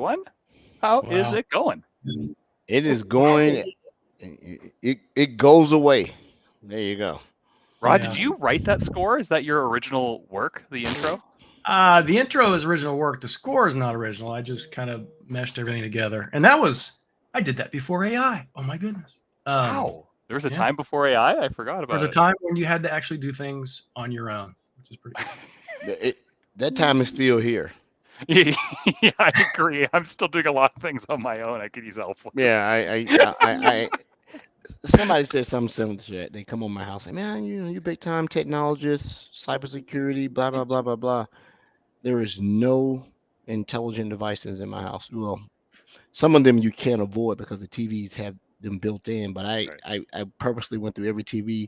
everyone. How is it going? It is going. It goes away. There you go. Rod, did you write that score? Is that your original work, the intro? The intro is original work. The score is not original. I just kind of meshed everything together. And I did that before AI. Oh my goodness. Wow. There was a time before AI? I forgot about it. There was a time when you had to actually do things on your own, which is pretty cool. That time is still here. Yeah, I agree. I'm still doing a lot of things on my own. I could use help. Yeah, I somebody said something similar to that. They come on my house, like, man, you big time technologist, cybersecurity, blah blah blah blah blah. There is no intelligent devices in my house. Well, some of them you can't avoid because the TVs have them built in. But I purposely went through every TV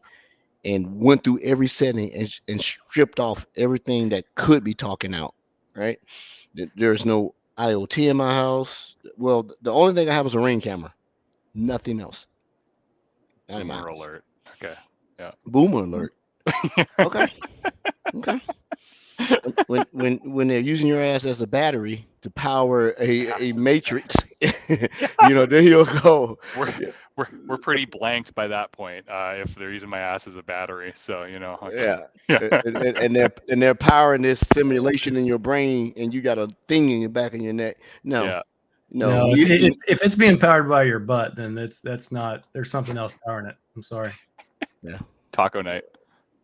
and went through every setting and stripped off everything that could be talking out. Right? There's no IoT in my house. Well, the only thing I have is a Ring camera. Nothing else. Boomer alert. Okay. Yeah. Boomer alert. Okay. Okay. When they're using your ass as a battery to power a matrix, then you'll go. We're pretty blanked by that point. If they're using my ass as a battery, so Yeah. and they're powering this simulation in your brain, and you got a thing in your back of your neck. No. Yeah. No, if it's being powered by your butt, then that's not. There's something else powering it. I'm sorry. Yeah. Taco night.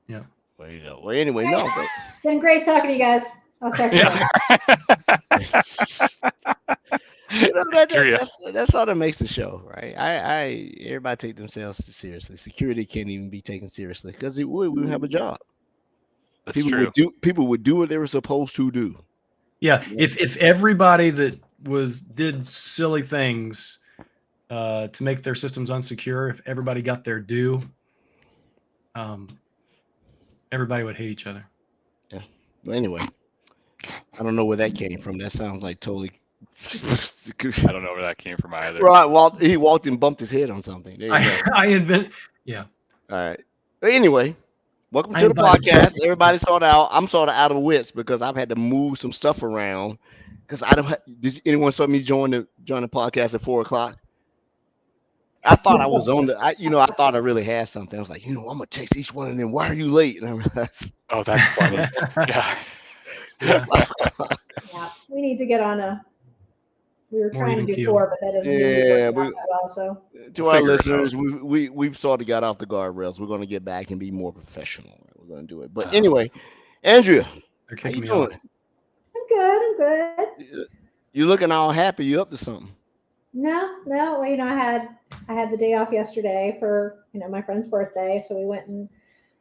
Yeah. Well, well, anyway, no. But... Been great talking to you guys. I'll talk to you. That's all that makes the show, right? Everybody take themselves seriously. Security can't even be taken seriously because we wouldn't have a job. That's true. People would do what they were supposed to do. Yeah. If everybody that did silly things to make their systems unsecure, if everybody got their due, everybody would hate each other. Yeah. Well, anyway, I don't know where that came from. That sounds like totally. I don't know where that came from either. Right. He walked and bumped his head on something. There you go. Yeah. All right. But anyway, welcome to the podcast. Everybody's sort of out. I'm sort of out of wits because I've had to move some stuff around. Because I don't. Did anyone saw me join the podcast at 4:00? I thought I was on I thought I really had something. I was like, I'm gonna text each one of them. Why are you late? And I realized, oh, that's funny. Yeah, we need to get on we were trying to do 4, but that doesn't seem to work out also. To our listeners, we've sort of got off the guardrails. We're going to get back and be more professional. We're going to do it. But anyway, Andrea, how you doing? I'm good. You're looking all happy. You up to something? No. Well, I had the day off yesterday for my friend's birthday, so we went and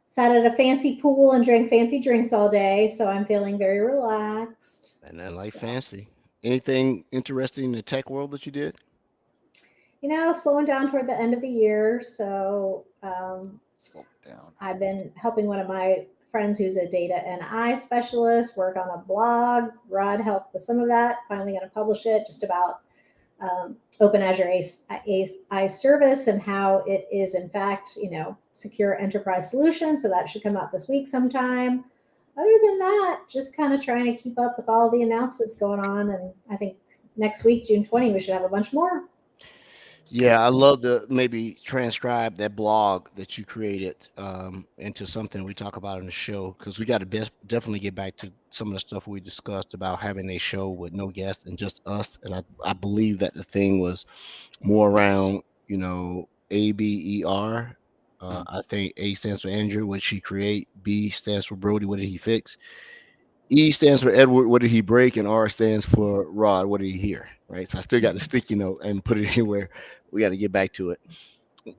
sat at a fancy pool and drank fancy drinks all day. So I'm feeling very relaxed. And I like fancy. Anything interesting in the tech world that you did? Slowing down toward the end of the year. So I've been helping one of my friends who's a data and AI specialist work on a blog. Rod helped with some of that. Finally going to publish it just about Open Azure AI service and how it is, in fact, secure enterprise solution. So that should come out this week sometime. Other than that, just kind of trying to keep up with all the announcements going on. And I think next week, June 20, we should have a bunch more. Yeah, I love to maybe transcribe that blog that you created into something we talk about in the show, because we got to definitely get back to some of the stuff we discussed about having a show with no guests and just us. And I believe that the thing was more around, ABER. I think A stands for Andrew, what did she create? B stands for Brody, what did he fix? E stands for Edward, what did he break? And R stands for Rod, what did he hear? Right. So I still got the sticky note and put it anywhere. We got to get back to it.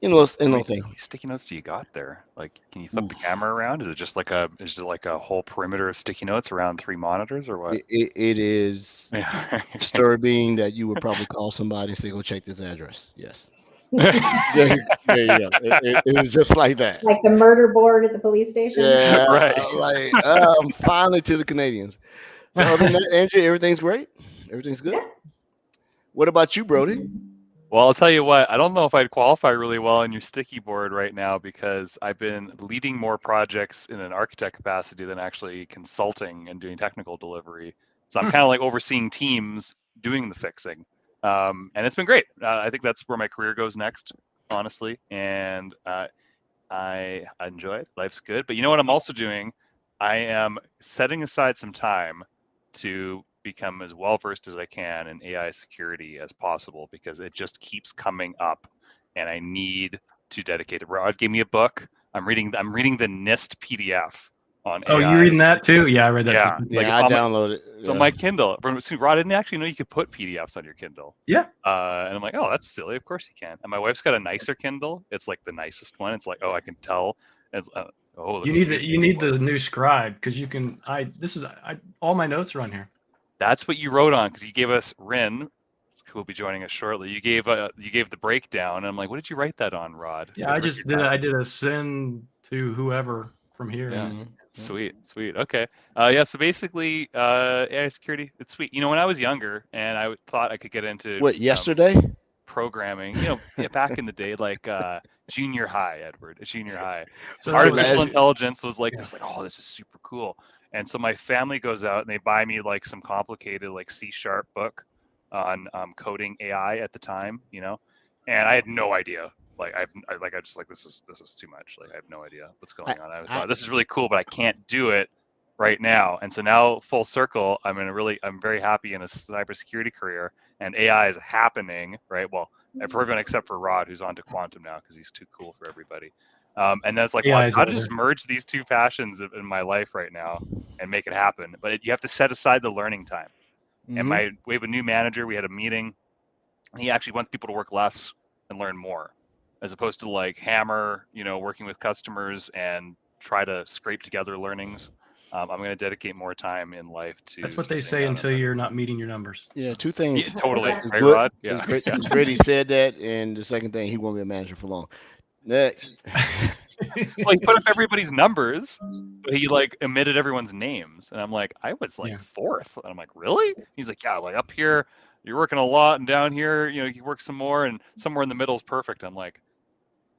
How many sticky notes do you got there? Like, can you flip the camera around? Is it just like a whole perimeter of sticky notes around 3 monitors, or what? It is disturbing that you would probably call somebody and say, go check this address. Yes. There you go. It was just like that. Like the murder board at the police station. Yeah, right. Finally to the Canadians. So other than that, Andrew, everything's great. Everything's good. Yeah. What about you, Brody? Well, I'll tell you what, I don't know if I'd qualify really well in your sticky board right now, because I've been leading more projects in an architect capacity than actually consulting and doing technical delivery. So I'm kind of like overseeing teams doing the fixing. And it's been great. I think that's where my career goes next, honestly. And I enjoy it. Life's good. But you know what I'm also doing? I am setting aside some time to become as well versed as I can in AI security as possible, because it just keeps coming up, and I need to dedicate it. Rod gave me a book. I'm reading the NIST PDF on Oh, AI. you reading that too? Yeah, I read that. Yeah, too. like Yeah, I downloaded it. it's on my Kindle. Rod, I didn't actually know you could put PDFs on your Kindle. Yeah. And I'm like, oh, that's silly. Of course you can. And my wife's got a nicer Kindle. It's like the nicest one. It's like, oh, I can tell. It's You need the new Scribe, because you can. All my notes are on here. That's what you wrote on, because you gave us Rin, who will be joining us shortly. You gave the breakdown, and I'm like, what did you write that on, Rod? Yeah, I did a send to whoever from here. Yeah. Mhm. Sweet. Okay. Yeah. So basically, AI security, it's sweet. When I was younger, and I thought I could get into What, yesterday? programming. Back in the day, like junior high, Edward, junior high. So Artificial intelligence was like Yeah. this, like, oh, this is super cool. And so my family goes out and they buy me like some complicated like C# book on coding AI at the time, and I had no idea. Like I just like, this is too much. Like I have no idea what's going on. I thought this is really cool, but I can't do it right now. And so now, full circle, I'm very happy in a cybersecurity career, and AI is happening, right? Well, for everyone except for Rod, who's on to quantum now because he's too cool for everybody. And that's like, well, I've got to just merge these two passions in my life right now and make it happen. But you have to set aside the learning time. And we have a new manager. We had a meeting. He actually wants people to work less and learn more, as opposed to like hammer, working with customers and try to scrape together learnings. I'm going to dedicate more time in life to. That's what they say until you're not meeting your numbers. Yeah, two things. Yeah, totally, It's right, good. Rod? Yeah. It's great he said that, and the second thing, he won't be a manager for long. Next. Well, he put up everybody's numbers, but he like omitted everyone's names, and I'm like, I was like fourth, and I'm like, really? He's like, yeah, like up here you're working a lot, and down here, you work some more, and somewhere in the middle is perfect. I'm like,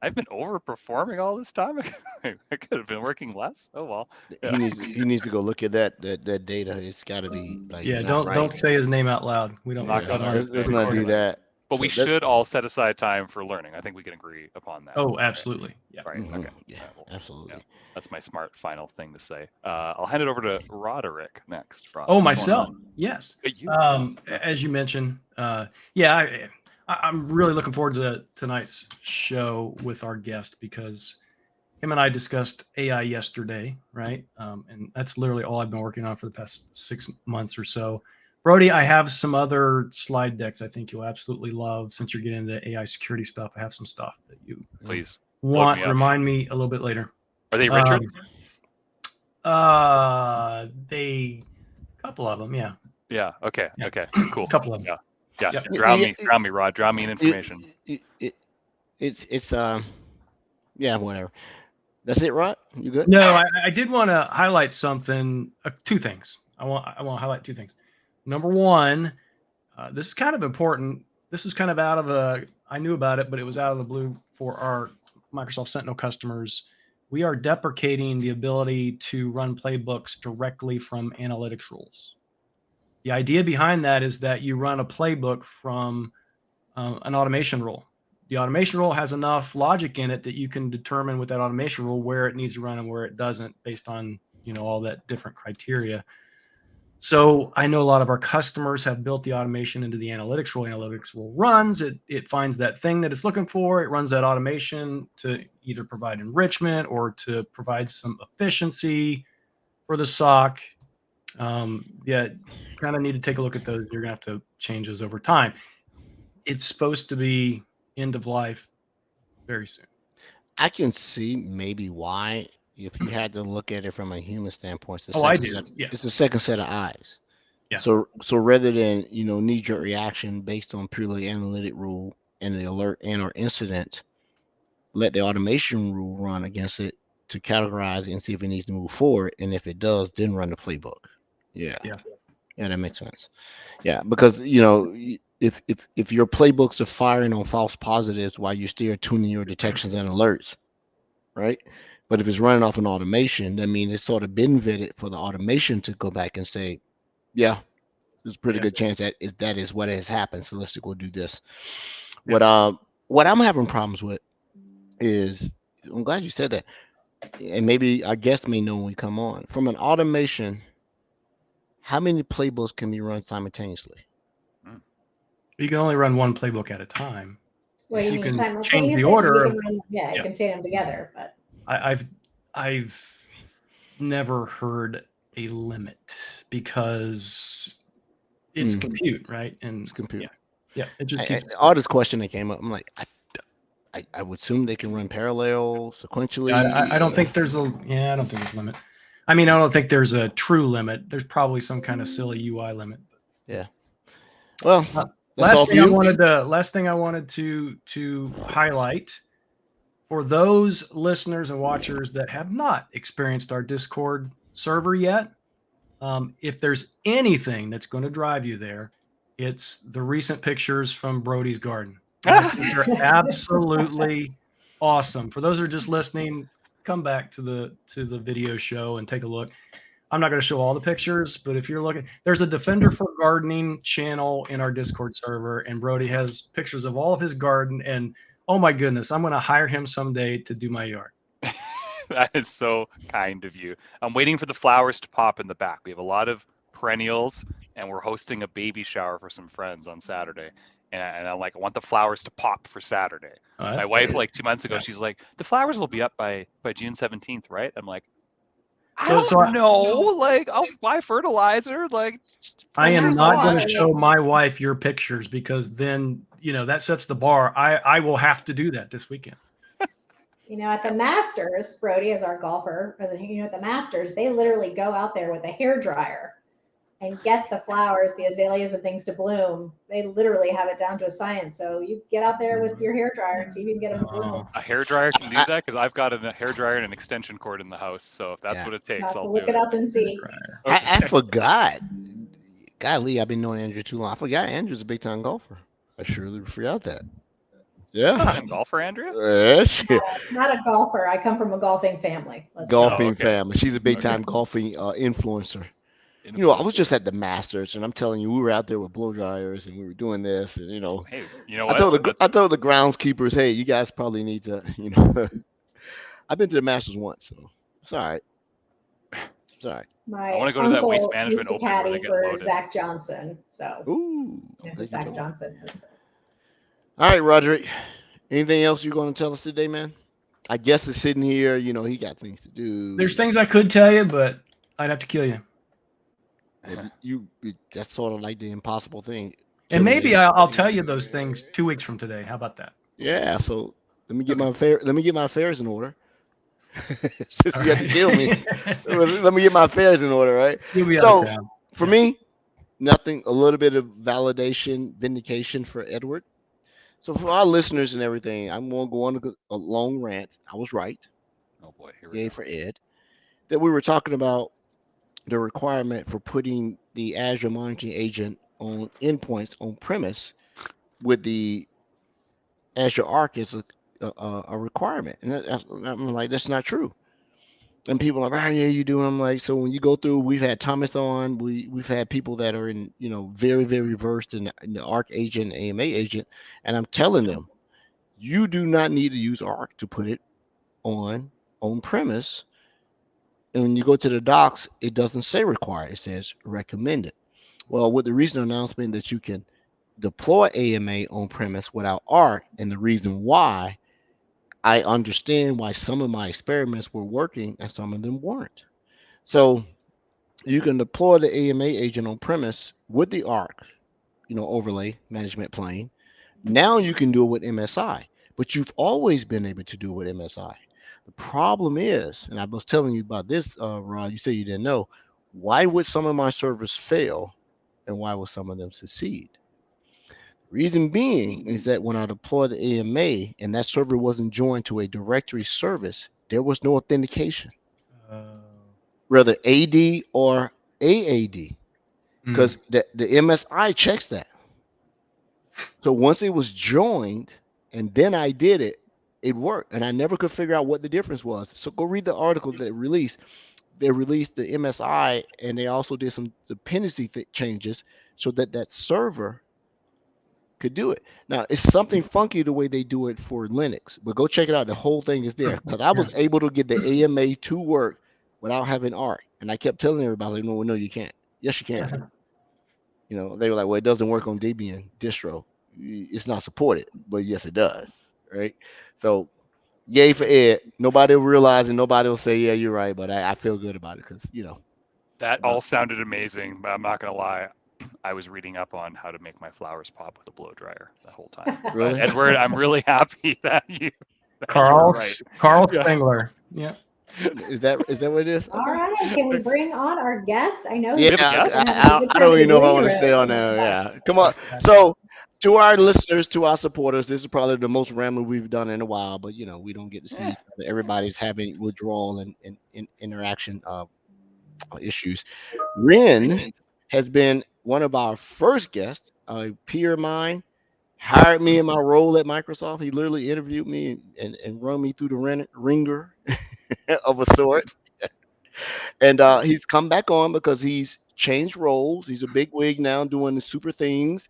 I've been overperforming all this time. I could have been working less. Oh well. Yeah. He needs to go look at that data. It's got to be like. Yeah, don't say his name out loud. We don't. Let's not do that. But we should all set aside time for learning. I think we can agree upon that. Oh, absolutely. Right? Yeah. Right. Mm-hmm. Okay. Yeah, absolutely. Yeah. That's my smart final thing to say. I'll hand it over to Roderick next. Rod, oh, myself. Yes. You. As you mentioned, I'm really looking forward to tonight's show with our guest, because him and I discussed AI yesterday, right? And that's literally all I've been working on for the past 6 months or so. Brody, I have some other slide decks I think you'll absolutely love. Since you're getting into AI security stuff, I have some stuff that you please remind me a little bit later. Are they Richard? A couple of them, yeah. Yeah. Okay. Yeah. Okay. Cool. A couple of them. Yeah. Yep. Drown me, Rod. Drown me in information. It's yeah, whatever. That's it, Rod? You good? No, I did want to highlight something. Two things. I want to highlight two things. Number one, this is kind of important. This was kind of I knew about it, but it was out of the blue for our Microsoft Sentinel customers. We are deprecating the ability to run playbooks directly from analytics rules. The idea behind that is that you run a playbook from an automation rule. The automation rule has enough logic in it that you can determine with that automation rule where it needs to run and where it doesn't, based on all that different criteria. So I know a lot of our customers have built the automation into the analytics rule. Analytics rule runs, it finds that thing that it's looking for. It runs that automation to either provide enrichment or to provide some efficiency for the SOC. Kind of need to take a look at those. You're gonna have to change those over time. It's supposed to be end of life very soon. I can see maybe why, if you had to look at it from a human standpoint. It's the second set of eyes. Yeah. So rather than knee-jerk reaction based on purely analytic rule and the alert and or incident, let the automation rule run against it to categorize it and see if it needs to move forward, and if it does, then run the playbook. Yeah, that makes sense. Yeah, because if your playbooks are firing on false positives while you're still tuning your detections and alerts, right? But if it's running off an automation, that means it's sort of been vetted for the automation to go back and say, yeah, there's a pretty Yeah. good chance that is what has happened. So let's go do this. Yeah. What I'm having problems with is, I'm glad you said that, and maybe our guests may know when we come on. From an automation, how many playbooks can be run simultaneously? You can only run one playbook at a time. Well, you You mean can simultaneously? change the You order. can run, yeah, you Yeah. can chain them together, but I've never heard a limit because it's compute, right? And It's compute. Yeah. It just keeps all this question that came up, I'm like, I would assume they can run parallel, sequentially. I don't think there's a I don't think there's a limit. I mean, I don't think there's a true limit. There's probably some kind of silly UI limit. Yeah. Well, last thing I wanted to highlight for those listeners and watchers that have not experienced our Discord server yet, if there's anything that's going to drive you there, it's the recent pictures from Brody's garden. They're absolutely awesome. For those who are just listening, come back to the video show and take a look. I'm not going to show all the pictures, but if you're looking, there's a Defender for Gardening channel in our Discord server, and Brody has pictures of all of his garden. And oh my goodness, I'm going to hire him someday to do my yard. That is so kind of you. I'm waiting for the flowers to pop in the back. We have a lot of perennials, and we're hosting a baby shower for some friends on Saturday. And I'm like, I want the flowers to pop for Saturday. My wife, like 2 months ago, she's like, the flowers will be up by June 17th, right? I'm like, I don't know. Like, I'll buy fertilizer. Like, I am not going to show my wife your pictures because then, that sets the bar. I will have to do that this weekend. At the Masters, Brody, as our golfer, at the Masters, they literally go out there with a hair dryer and get the flowers, the azaleas and things to bloom. They literally have it down to a science. So you get out there with your hair dryer and see if you can get them to bloom. A hair dryer can do that because I've got a hair dryer and an extension cord in the house. So if that's what it takes, I'll look it up and see. I forgot. Golly, I've been knowing Andrew too long. I forgot Andrew's a big time golfer. I surely forgot that. Yeah. Golfer, Andrea? Not a golfer. I come from a golfing family. Family. She's a big time golfing influencer. I was just at the Masters, and I'm telling you, we were out there with blow dryers, and we were doing this, and Hey, I told the groundskeepers, hey, you guys probably need to, I've been to the Masters once, so it's all right. It's all right. I want to go to that Waste Management Open where they get for Zach Johnson, so Zach Johnson is. All right, Roderick. Anything else you're going to tell us today, man? I guess it's sitting here. He got things to do. There's things I could tell you, but I'd have to kill you. That's sort of like the impossible thing. And maybe I'll tell you those things 2 weeks from today. How about that? Yeah. So let me get my affairs in order. Since you have to kill me, let me get my affairs in order, right? So for me, nothing. A little bit of validation, vindication for Edward. So for our listeners and everything, I'm going to go on a long rant. I was right. Oh boy, here we go. For Ed, that we were talking about the requirement for putting the Azure monitoring agent on endpoints on premise with the Azure Arc is a requirement. And I'm like, that's not true. And people are like, yeah, you do. And I'm like, so when you go through, we've had Thomas on, we've had people that are in, very, very versed in the Arc agent, AMA agent. And I'm telling them, you do not need to use Arc to put it on premise. And when you go to the docs, it doesn't say required. It says recommended. Well, with the recent announcement that you can deploy AMA on premise without ARC, and the reason why, I understand why some of my experiments were working and some of them weren't. So you can deploy the AMA agent on premise with the ARC, overlay management plane. Now you can do it with MSI, but you've always been able to do it with MSI. The problem is, and I was telling you about this, Rod, you said you didn't know, why would some of my servers fail and why would some of them succeed? Reason being is that when I deployed the AMA and that server wasn't joined to a directory service, there was no authentication. Whether AD or AAD, because the MSI checks that. So once it was joined and then I did it, it worked. And I never could figure out what the difference was. So go read the article that it released. they released the MSI, and they also did some dependency changes so that that server could do it. Now it's something funky the way they do it for Linux, but go check it out. The whole thing is there because I was able to get the AMA to work without having ARC, and I kept telling everybody, like, no, you can't. Yes, you can. You know, they were like, well, it doesn't work on Debian distro. It's not supported, but yes, it does. Right. So, yay for Ed. Nobody will realize and nobody will say, yeah, you're right. But I feel good about it because, you know. That all sounded amazing, but I'm not going to lie. I was reading up on how to make my flowers pop with a blow dryer the whole time. Really? Edward, I'm really happy that you Carl were right. Carl Yeah. Spengler. Yeah. Is that what it is? All right, can we bring on our guest? I know. Yeah, We have a guest? I don't even know if I want to stay on there. Yeah, come on. So, to our listeners, to our supporters, this is probably the most rambling we've done in a while. But you know, we don't get to see everybody's having withdrawal and interaction issues. Rin has been one of our first guests, a peer of mine. Hired me in my role at Microsoft. He literally interviewed me and run me through the ringer of a sort. And he's come back on because he's changed roles. He's a big wig now doing the super things.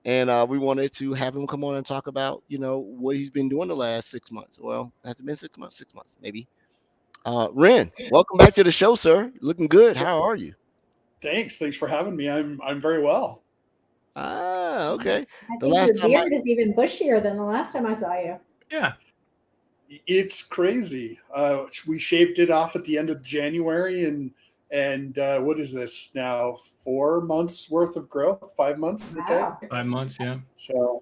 And we wanted to have him come on and talk about, you know, what he's been doing the last 6 months. Well, has it been 6 months? 6 months, maybe. Rin, welcome back to the show, sir. Looking good. How are you? Thanks for having me. I'm very well. Ah, okay. I think your beard is even bushier than the last time I saw you. Yeah. It's crazy. We shaved it off at the end of January, and what is this now? 4 months worth of growth? 5 months? Wow. 5 months, yeah. So,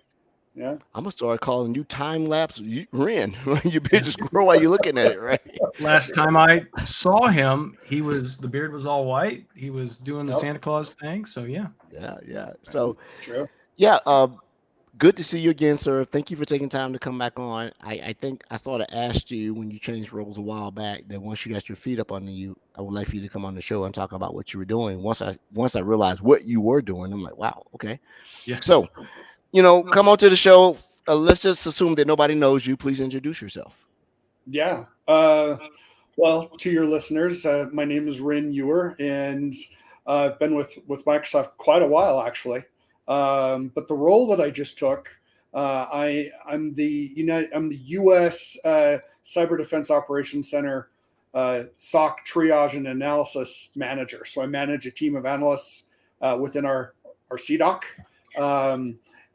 yeah. I'm gonna start calling you time lapse Rin. Your beard just grow while you're looking at it, right? Last time I saw him, the beard was all white. He was doing the Santa Claus thing. So yeah. Yeah. So True. yeah, good to see you again, sir. Thank you for taking time to come back on. I think I sort of asked you when you changed roles a while back that once you got your feet up under you, I would like for you to come on the show and talk about what you were doing. Once I realized what you were doing, I'm like, wow, okay. Yeah. So, you know, come on to the show. Let's just assume that nobody knows you. Please introduce yourself. Yeah. Well, to your listeners, my name is Rin Ure, and I've been with Microsoft quite a while, actually. But the role that I just took, I'm the U.S. Cyber Defense Operations Center SOC triage and analysis manager. So I manage a team of analysts within our CDOC,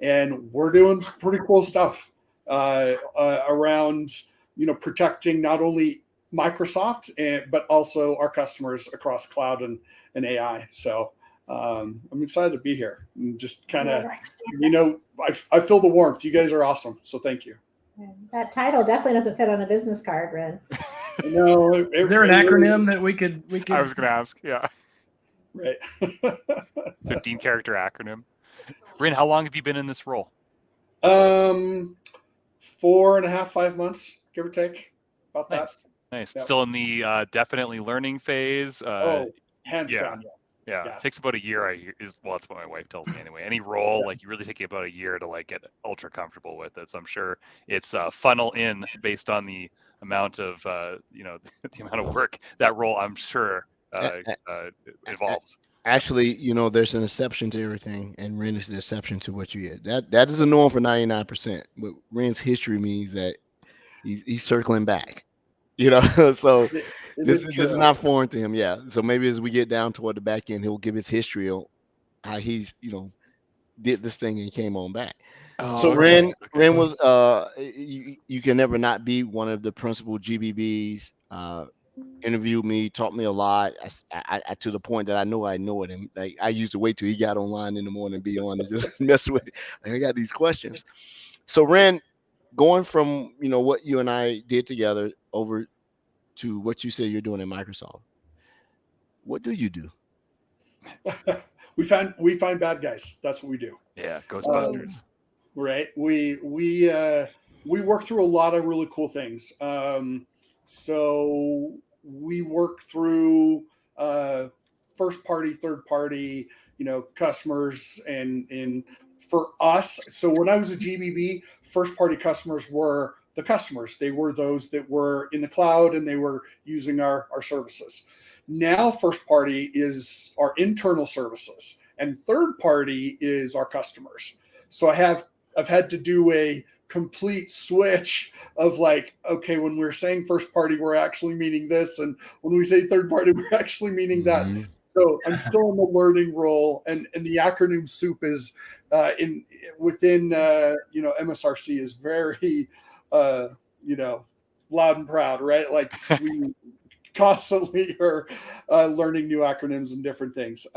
and we're doing some pretty cool stuff around protecting not only Microsoft but also our customers across cloud and AI. So. I'm excited to be here and just kind of, I feel the warmth. You guys are awesome. So thank you. That title definitely doesn't fit on a business card, Rin. No. Is there an acronym that we could? I was going to ask. Yeah. Right. 15-character acronym. Rin, how long have you been in this role? 4.5, 5 months, give or take. About that. Nice. Yep. Still in the definitely learning phase. Hands down. Yeah, it takes about a year. That's what my wife tells me anyway. Any role, like you really take about a year to like get ultra comfortable with it. So I'm sure it's funnel in based on the amount of the amount of work that role I'm sure involves. Actually, there's an exception to everything, and Rin is the exception to what you get. That is a norm for 99%. But Rin's history means that he's circling back. So this is not foreign to him. Yeah. So maybe as we get down toward the back end, he'll give his history on how he's did this thing and came on back. So Rin was you can never not be one of the principal GBBs. Interviewed me, taught me a lot. I to the point that I know it. And like I used to wait till he got online in the morning and be on and just mess with it. Like, I got these questions. So Rin, going from what you and I did together over to what you say you're doing in Microsoft, what do you do? we find bad guys. That's what we do. Yeah, Ghostbusters. Right. We work through a lot of really cool things. So we work through first party, third party, customers, and for us. So when I was a GBB, first party customers were the customers. They were those that were in the cloud and they were using our services. Now, first party is our internal services, and third party is our customers. So I've had to do a complete switch of like, okay, when we're saying first party, we're actually meaning this, and when we say third party, we're actually meaning that. Mhm. So I'm still in the learning role, and the acronym soup is within MSRC is very loud and proud, right? Like we constantly are learning new acronyms and different things.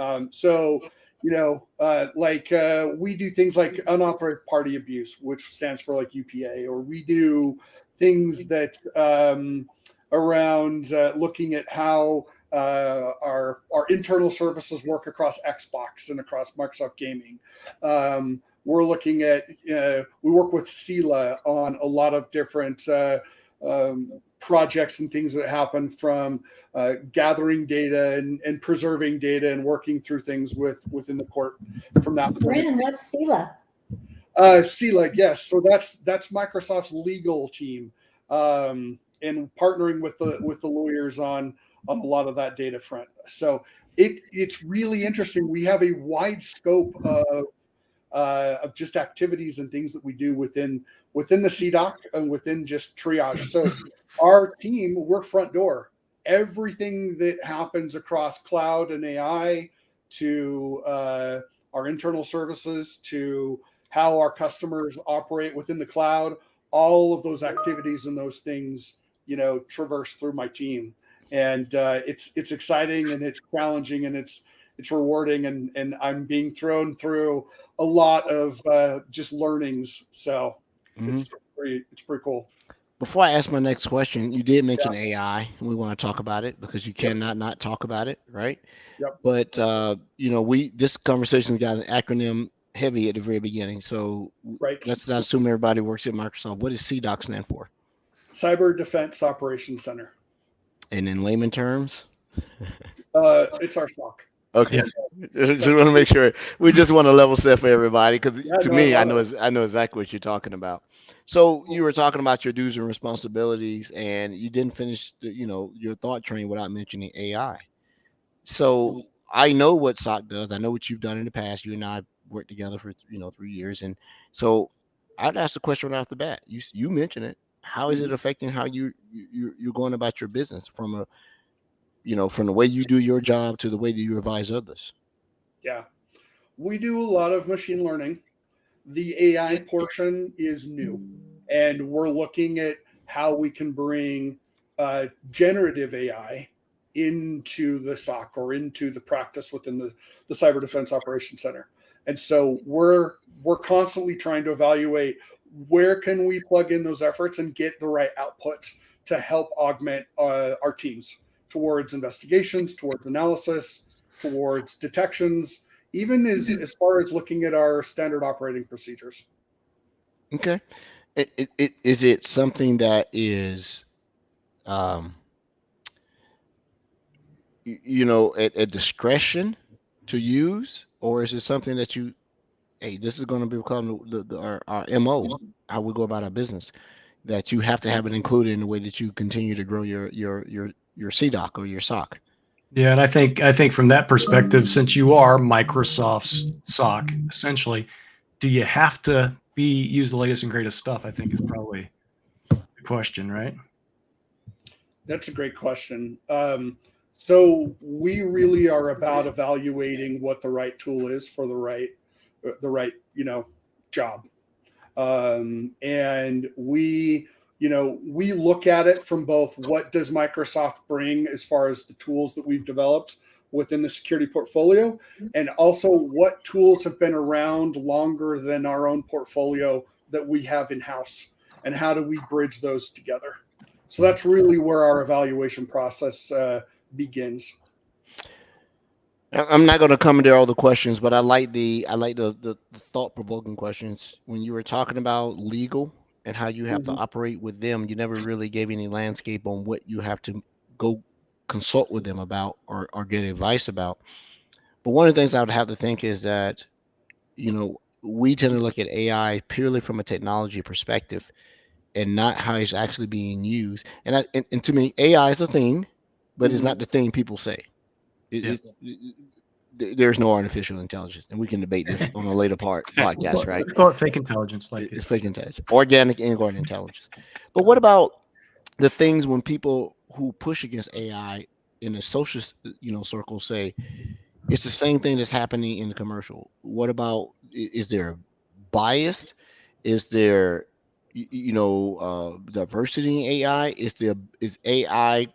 We do things like unauthorized party abuse, which stands for like UPA, or we do things that around looking at how our internal services work across Xbox and across Microsoft Gaming. We're looking at we work with SELA on a lot of different projects and things that happen from gathering data and preserving data and working through things within the court from that point. Rin, what's SELA? SELA, yes. So that's Microsoft's legal team, and partnering with the lawyers on a lot of that data front. So it's really interesting. We have a wide scope of just activities and things that we do within the CDOC and within just triage. So our team, we're front door. Everything that happens across cloud and AI to our internal services to how our customers operate within the cloud, all of those activities and those things, traverse through my team. And it's exciting and it's challenging and it's rewarding, and I'm being thrown through a lot of just learnings. So it's pretty cool. Before I ask my next question, you did mention AI, and we want to talk about it because you cannot not talk about it, right? Yep. But this conversation got an acronym heavy at the very beginning, so let's not assume everybody works at Microsoft. What does CDOC stand for? Cyber Defense Operations Center. And in layman terms? It's our SOC. Okay, just want to make sure. We just want to level set for everybody because I know exactly what you're talking about. So you were talking about your duties and responsibilities, and you didn't finish your thought train without mentioning AI. So I know what SOC does. I know what you've done in the past. You and I worked together for 3 years, and so I'd ask the question right off the bat. You mentioned it. How is it affecting how you're going about your business from the way you do your job to the way that you advise others? Yeah, we do a lot of machine learning. The AI portion is new, and we're looking at how we can bring generative AI into the SOC or into the practice within the Cyber Defense Operations Center. And so we're constantly trying to evaluate where can we plug in those efforts and get the right output to help augment our teams towards investigations, towards analysis, towards detections, even as far as looking at our standard operating procedures. Okay. Is it something that is, at discretion to use, or is it something that this is going to become our MO, how we go about our business, that you have to have it included in the way that you continue to grow your CDOC or your SOC? Yeah, and I think from that perspective, since you are Microsoft's SOC, essentially, do you have to use the latest and greatest stuff? I think is probably the question, right? That's a great question. So we really are about evaluating what the right tool is for the right job, and we look at it from both what does Microsoft bring as far as the tools that we've developed within the security portfolio, and also what tools have been around longer than our own portfolio that we have in-house, and how do we bridge those together. So that's really where our evaluation process begins. I'm not going to come into all the questions, but I like the thought-provoking questions. When you were talking about legal and how you have to operate with them, you never really gave any landscape on what you have to go consult with them about or get advice about. But one of the things I would have to think is that, we tend to look at AI purely from a technology perspective and not how it's actually being used. And to me, AI is a thing. but it's not the thing people say. There's no artificial intelligence, and we can debate this on a later podcast, right? Let's call it fake intelligence. It's fake intelligence, organic inborn intelligence. But what about the things when people who push against AI in the social, circles say it's the same thing that's happening in the commercial? What about, is there bias? Is there, diversity in AI? Is AI,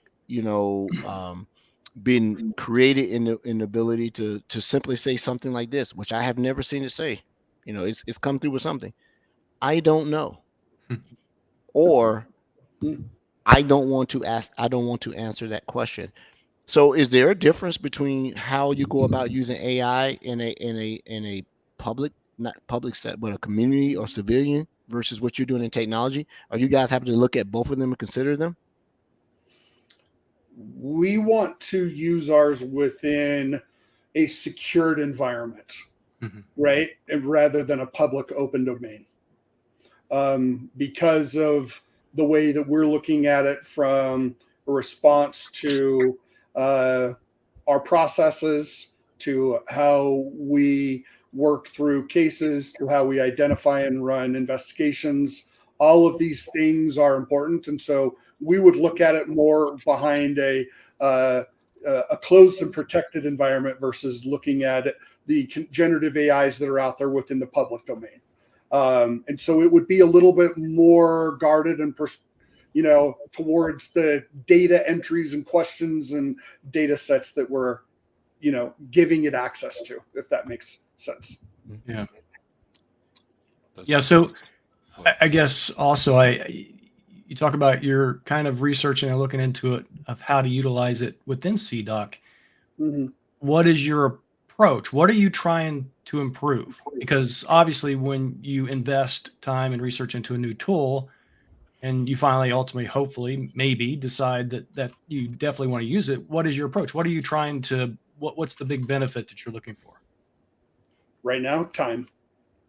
been created in the ability to simply say something like this, which I have never seen it say? It's come through with something. I don't know. Or I don't want to answer that question. So is there a difference between how you go about using AI in a public, not public set, but a community or civilian versus what you're doing in technology? Are you guys having to look at both of them and consider them? We want to use ours within a secured environment, right? And rather than a public open domain. Because of the way that we're looking at it from a response to our processes, to how we work through cases, to how we identify and run investigations. All of these things are important. And so we would look at it more behind a closed and protected environment versus looking at the generative AIs that are out there within the public domain. And so it would be a little bit more guarded and, towards the data entries and questions and data sets that we're, giving it access to, if that makes sense. Yeah. Yeah. So I guess also you talk about your kind of researching and looking into it of how to utilize it within CDOC. What is your approach? What are you trying to improve? Because obviously when you invest time and research into a new tool and you finally ultimately, hopefully, maybe decide that you definitely want to use it, what is your approach? What are you trying to, what's the big benefit that you're looking for? Right now, time,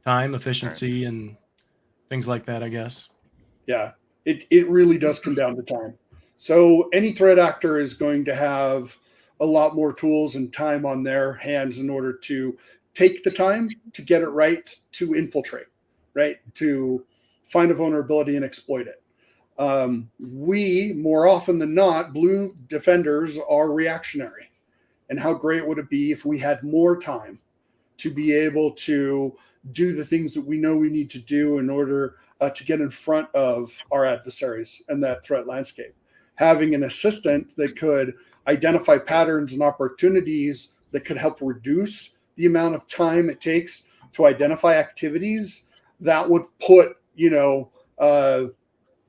efficiency, and things like that, I guess. Yeah, it really does come down to time. So any threat actor is going to have a lot more tools and time on their hands in order to take the time to get it right, to infiltrate, right, to find a vulnerability and exploit it. We, more often than not, blue defenders are reactionary. And how great would it be if we had more time to be able to do the things that we know we need to do in order to get in front of our adversaries and that threat landscape? Having an assistant that could identify patterns and opportunities that could help reduce the amount of time it takes to identify activities that would put,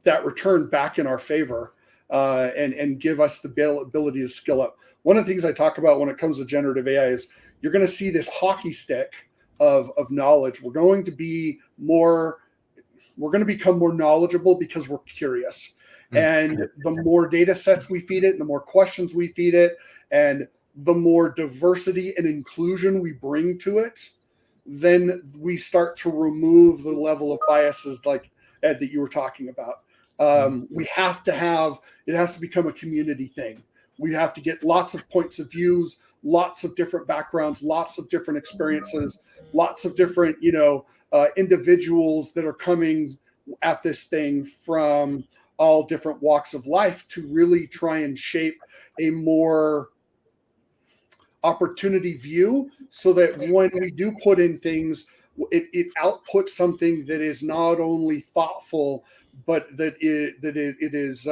that return back in our favor and give us the ability to skill up. One of the things I talk about when it comes to generative AI is you're going to see this hockey stick of knowledge. We're going to become more knowledgeable because we're curious. And the more data sets we feed it, and the more questions we feed it, and the more diversity and inclusion we bring to it, then we start to remove the level of biases like Ed that you were talking about. We have to have, it has to become a community thing. We have to get lots of points of views, lots of different backgrounds, lots of different experiences, lots of different, individuals that are coming at this thing from all different walks of life to really try and shape a more opportunity view so that when we do put in things, it outputs something that is not only thoughtful, but that it is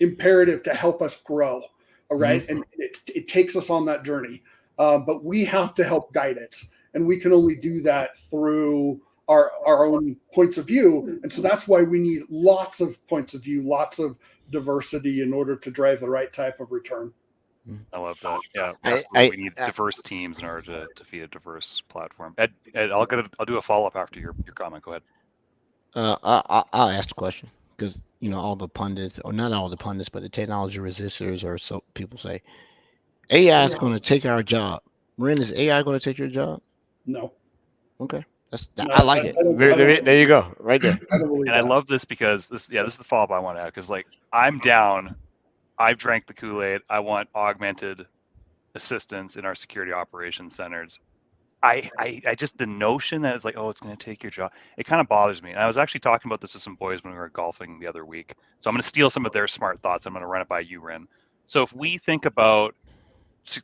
imperative to help us grow. All right. And it takes us on that journey. But we have to help guide it. And we can only do that through our own points of view. And so that's why we need lots of points of view, lots of diversity in order to drive the right type of return. I love that. Yeah, absolutely. We need diverse teams in order to feed a diverse platform. Ed, I'll do a follow-up after your comment. Go ahead. I'll ask the question because all the pundits, or not all the pundits, but the technology resistors, or so people say, AI is going to take our job. Rin, is AI going to take your job? No. Okay. I like it. There you go, right there. And I love this because this is the follow-up I want to add, because I'm down. I've drank the Kool-Aid. I want augmented assistance in our security operations centers. I just, the notion that it's like, oh, it's going to take your job, it kind of bothers me. And I was actually talking about this with some boys when we were golfing the other week. So I'm going to steal some of their smart thoughts. I'm going to run it by you, Rin. So if we think about,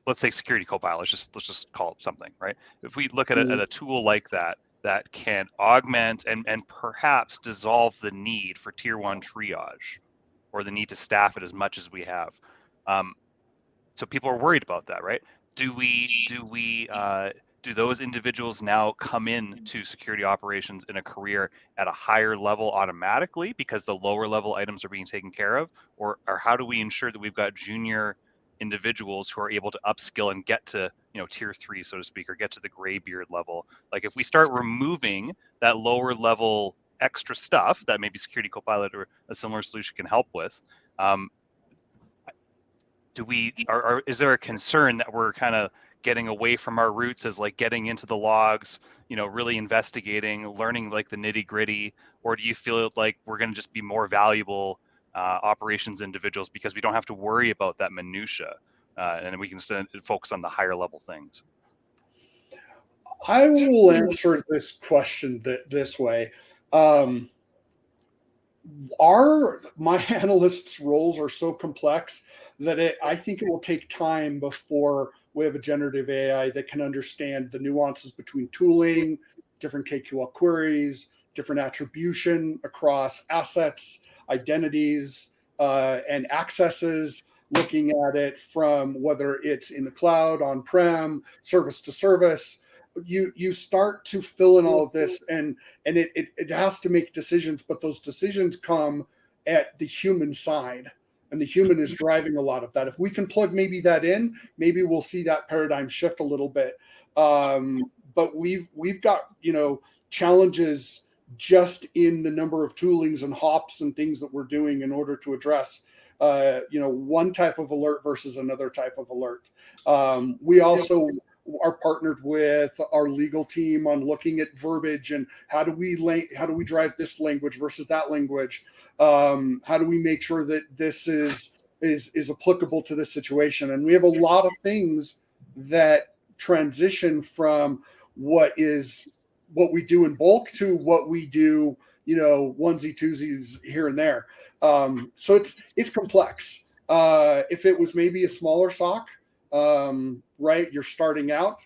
let's say security copilot, let's just call it something, right? If we look at a tool like that can augment and perhaps dissolve the need for tier 1 triage or the need to staff it as much as we have. So people are worried about that, right? Do those individuals now come in to security operations in a career at a higher level automatically because the lower level items are being taken care of? Or how do we ensure that we've got junior individuals who are able to upskill and get to, tier 3, so to speak, or get to the gray beard level? Like if we start removing that lower level extra stuff that maybe Security Copilot or a similar solution can help with, is there a concern that we're kind of getting away from our roots as like getting into the logs, really investigating, learning like the nitty gritty? Or do you feel like we're going to just be more valuable operations individuals because we don't have to worry about that minutia and we can focus on the higher level things? I will answer this question this way. My analysts' roles are so complex that I think it will take time before we have a generative AI that can understand the nuances between tooling, different KQL queries, different attribution across assets, identities, and accesses, looking at it from whether it's in the cloud, on-prem, service to service. You start to fill in all of this, and it has to make decisions, but those decisions come at the human side, and the human is driving a lot of that. If we can plug maybe that in, maybe we'll see that paradigm shift a little bit. But we've got challenges just in the number of toolings and hops and things that we're doing in order to address one type of alert versus another type of alert. We also are partnered with our legal team on looking at verbiage and how do we drive this language versus that language. How do we make sure that this is applicable to this situation? And we have a lot of things that transition from what we do in bulk to what we do, onesie twosies here and there. So it's complex. If it was maybe a smaller SOC, right, you're starting out,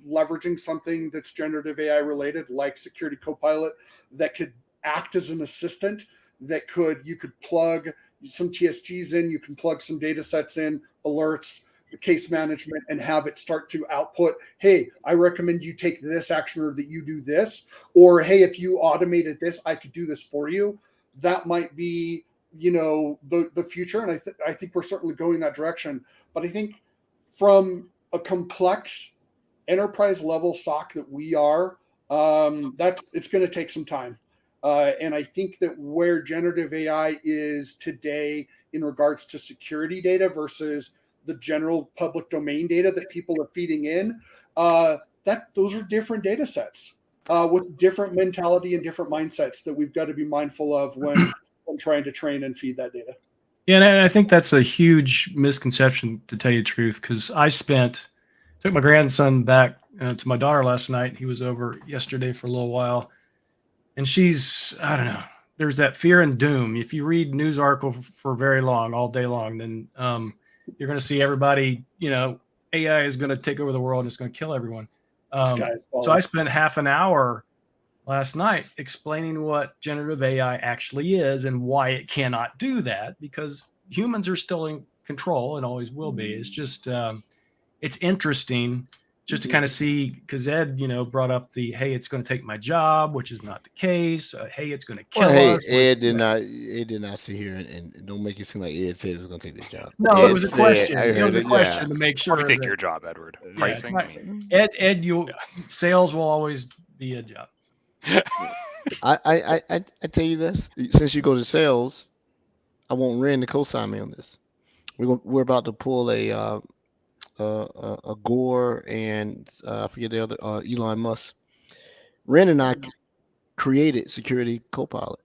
leveraging something that's generative AI related, like Security Copilot, that could act as an assistant, you could plug some TSGs in, you can plug some data sets in, alerts, case management, and have it start to output, hey, I recommend you take this action or that you do this, or hey, if you automated this, I could do this for you. That might be, the future. And I think we're certainly going that direction. But I think from a complex enterprise level SOC that we are, it's going to take some time. And I think that where generative AI is today in regards to security data versus the general public domain data that people are feeding in, those are different data sets with different mentality and different mindsets that we've got to be mindful of when trying to train and feed that data. Yeah, and I think that's a huge misconception, to tell you the truth, because took my grandson back to my daughter last night. He was over yesterday for a little while, and I don't know, there's that fear and doom. If you read news article for very long, all day long, then you're going to see everybody, AI is going to take over the world and it's going to kill everyone. So I spent half an hour last night explaining what generative AI actually is and why it cannot do that, because humans are still in control and always will be. It's just, it's interesting just to kind of see, because Ed, brought up hey, it's going to take my job, which is not the case. Hey, it's going to kill us. Ed did not sit here and don't make it seem like Ed said it was going to take the job. No, Ed it was a question. It was a question to make sure. Probably take your job, Edward. Pricing. Ed, sales will always be a job. I tell you this, since you go to sales, I want Rin to co-sign me on this. We're about to pull a Gore and I forget the other Elon Musk. Rin and I created Security Copilot,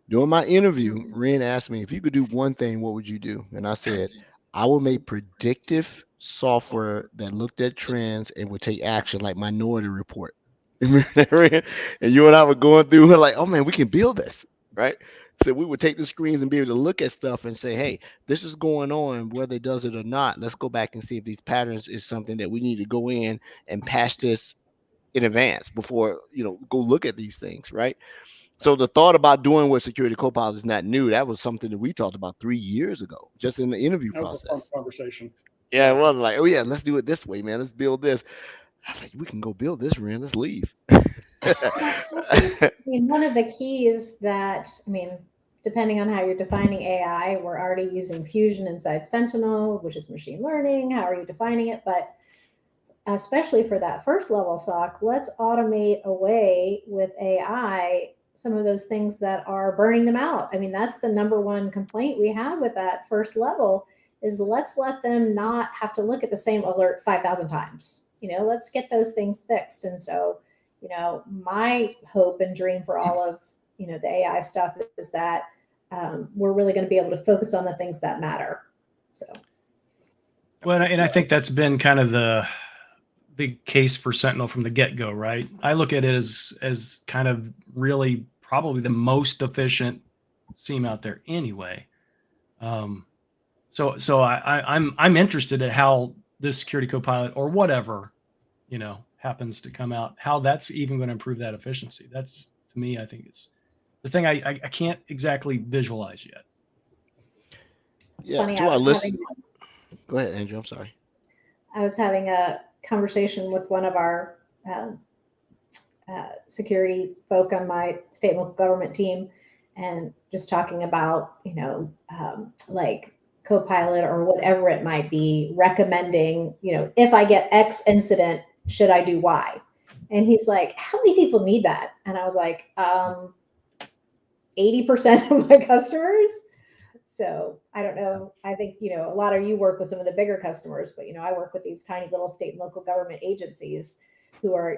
During my interview, Ren asked me, if you could do one thing, what would you do? And I said, I would make predictive software that looked at trends and would take action, like Minority Report. Remember that, Ren? And you and I were going through, we're like, oh man, we can build this, right? So we would take the screens and be able to look at stuff and say, hey, this is going on, whether it does it or not. Let's go back and see if these patterns is something that we need to go in and patch this in advance before, go look at these things, right? So the thought about doing with Security Copilot is not new. That was something that we talked about 3 years ago, just in the interview That was a fun process. conversation. Yeah, it was like, oh yeah, let's do it this way, man. Let's build this. I was like, we can go build this, Ren. Let's leave. I mean, one of the keys that, depending on how you're defining AI, we're already using Fusion inside Sentinel, which is machine learning. How are you defining it? But especially for that first level SOC, let's automate away with AI some of those things that are burning them out. I mean, that's the number one complaint we have with that first level is let's let them not have to look at the same alert 5,000 times. Let's get those things fixed. And so, my hope and dream for all of, the AI stuff is that we're really going to be able to focus on the things that matter. So. Well, and I think that's been kind of the case for Sentinel from the get-go, right? I look at it as kind of really probably the most efficient SIEM out there anyway. So I'm interested in how this Security Copilot or whatever, happens to come out, how that's even going to improve that efficiency. That's, to me, I think it's the thing I can't exactly visualize yet. It's funny. To our listen. Go ahead, Andrew. I'm sorry. I was having a conversation with one of our security folk on my state and local government team, and just talking about, like Copilot or whatever it might be, recommending, if I get X incident, should I do Y? And he's like, how many people need that? And I was like, 80% of my customers. So I don't know. I think, a lot of you work with some of the bigger customers, but, I work with these tiny little state and local government agencies who are,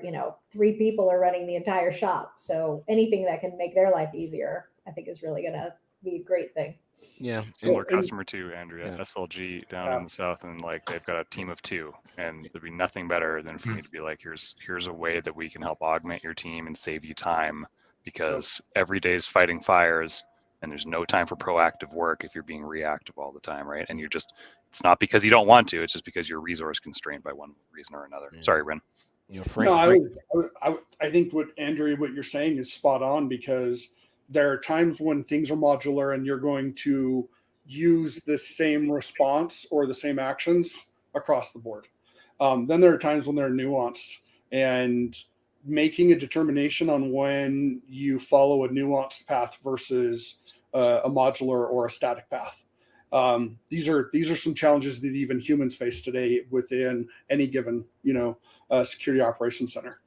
3 people are running the entire shop. So anything that can make their life easier, I think is really going to be a great thing. Yeah. Similar customer too, Andrea, SLG down in the south, and like they've got a team of 2, and there'd be nothing better than for me to be like, here's a way that we can help augment your team and save you time, because every day is fighting fires. And there's no time for proactive work if you're being reactive all the time, right? And you're just, it's not because you don't want to, it's just because you're resource constrained by one reason or another. Yeah. Sorry, Ren. I think what you're saying is spot on, because there are times when things are modular and you're going to use the same response or the same actions across the board. Then there are times when they're nuanced, and making a determination on when you follow a nuanced path versus a modular or a static path. These are some challenges that even humans face today within any given, security operations center.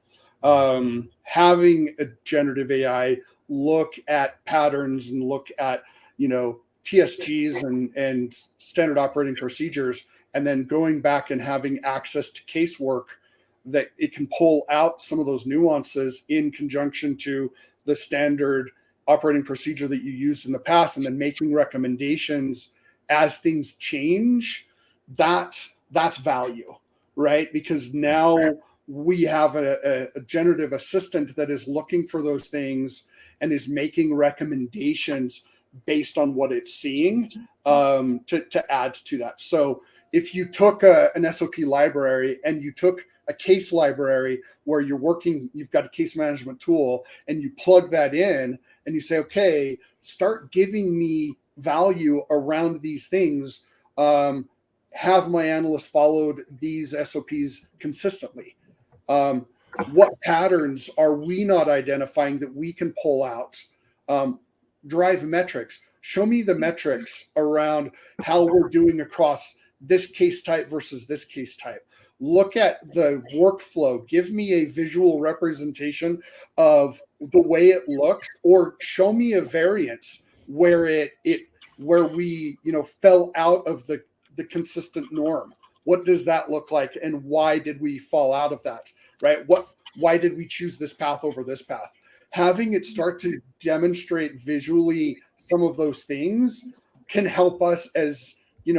Having a generative AI look at patterns and look at, TSGs and standard operating procedures, and then going back and having access to casework that it can pull out some of those nuances in conjunction to the standard operating procedure that you used in the past, and then making recommendations as things change. That's value, right? Because now we have a generative assistant that is looking for those things and is making recommendations based on what it's seeing to add to that. So if you took an SOP library and you took a case library where you've got a case management tool, and you plug that in and you say, okay, start giving me value around these things. Have my analysts followed these SOPs consistently? What patterns are we not identifying that we can pull out? Drive metrics. Show me the metrics around how we're doing across this case type versus this case type. Look at the workflow. Give me a visual representation of the way it looks, or show me a variance where where we fell out of the consistent norm. What does that look like, and why did we fall out of that? Right? Why did we choose this path over this path? having it start to demonstrate visually some of those things can help us as,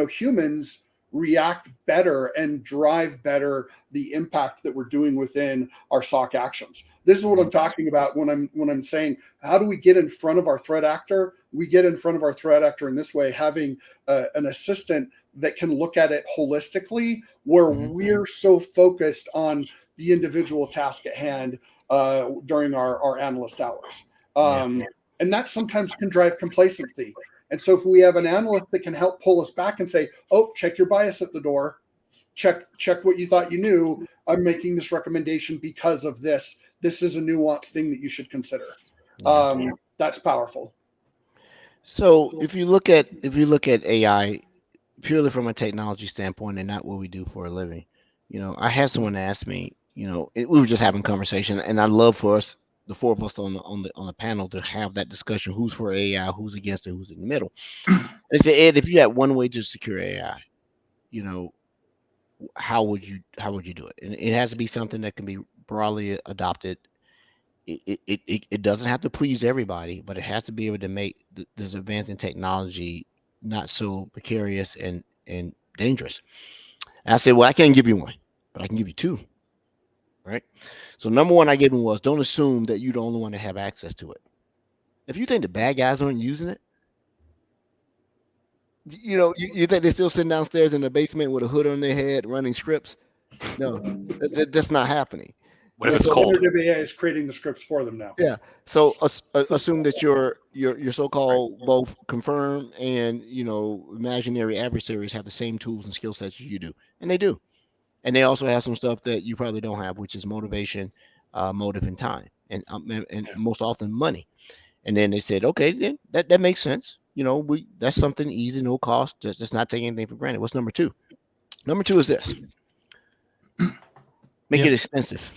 humans react better and drive better the impact that we're doing within our SOC actions. This is what I'm talking about when I'm saying, how do we get in front of our threat actor? We get in front of our threat actor in this way, having an assistant that can look at it holistically, where we're so focused on the individual task at hand during our analyst hours. And that sometimes can drive complacency. And so if we have an analyst that can help pull us back and say, oh, check your bias at the door, check what you thought you knew. I'm making this recommendation because of this. This is a nuanced thing that you should consider. That's powerful. So if you look at AI purely from a technology standpoint and not what we do for a living, I had someone ask me, we were just having a conversation, and I'd love for us, the four of us on the panel, to have that discussion. Who's for AI? Who's against it? Who's in the middle? They said, Ed, if you had one way to secure AI, how would you do it? And it has to be something that can be broadly adopted. It doesn't have to please everybody, but it has to be able to make this advance in technology not so precarious and dangerous. And I said, well, I can't give you one, but I can give you two. Right? So number one I gave him was, don't assume that you're the only one to have access to it. If you think the bad guys aren't using it, you think they're still sitting downstairs in the basement with a hood on their head running scripts? No, that's not happening. What if it's cold? AI is creating the scripts for them now. Yeah. So assume that your so-called both confirmed and imaginary adversaries have the same tools and skill sets you do, and they do. And they also have some stuff that you probably don't have, which is motivation, motive, and time, and most often money. And then they said, okay, then that makes sense. That's something easy, no cost. Just not taking anything for granted. What's number two? Number two is this: make it expensive.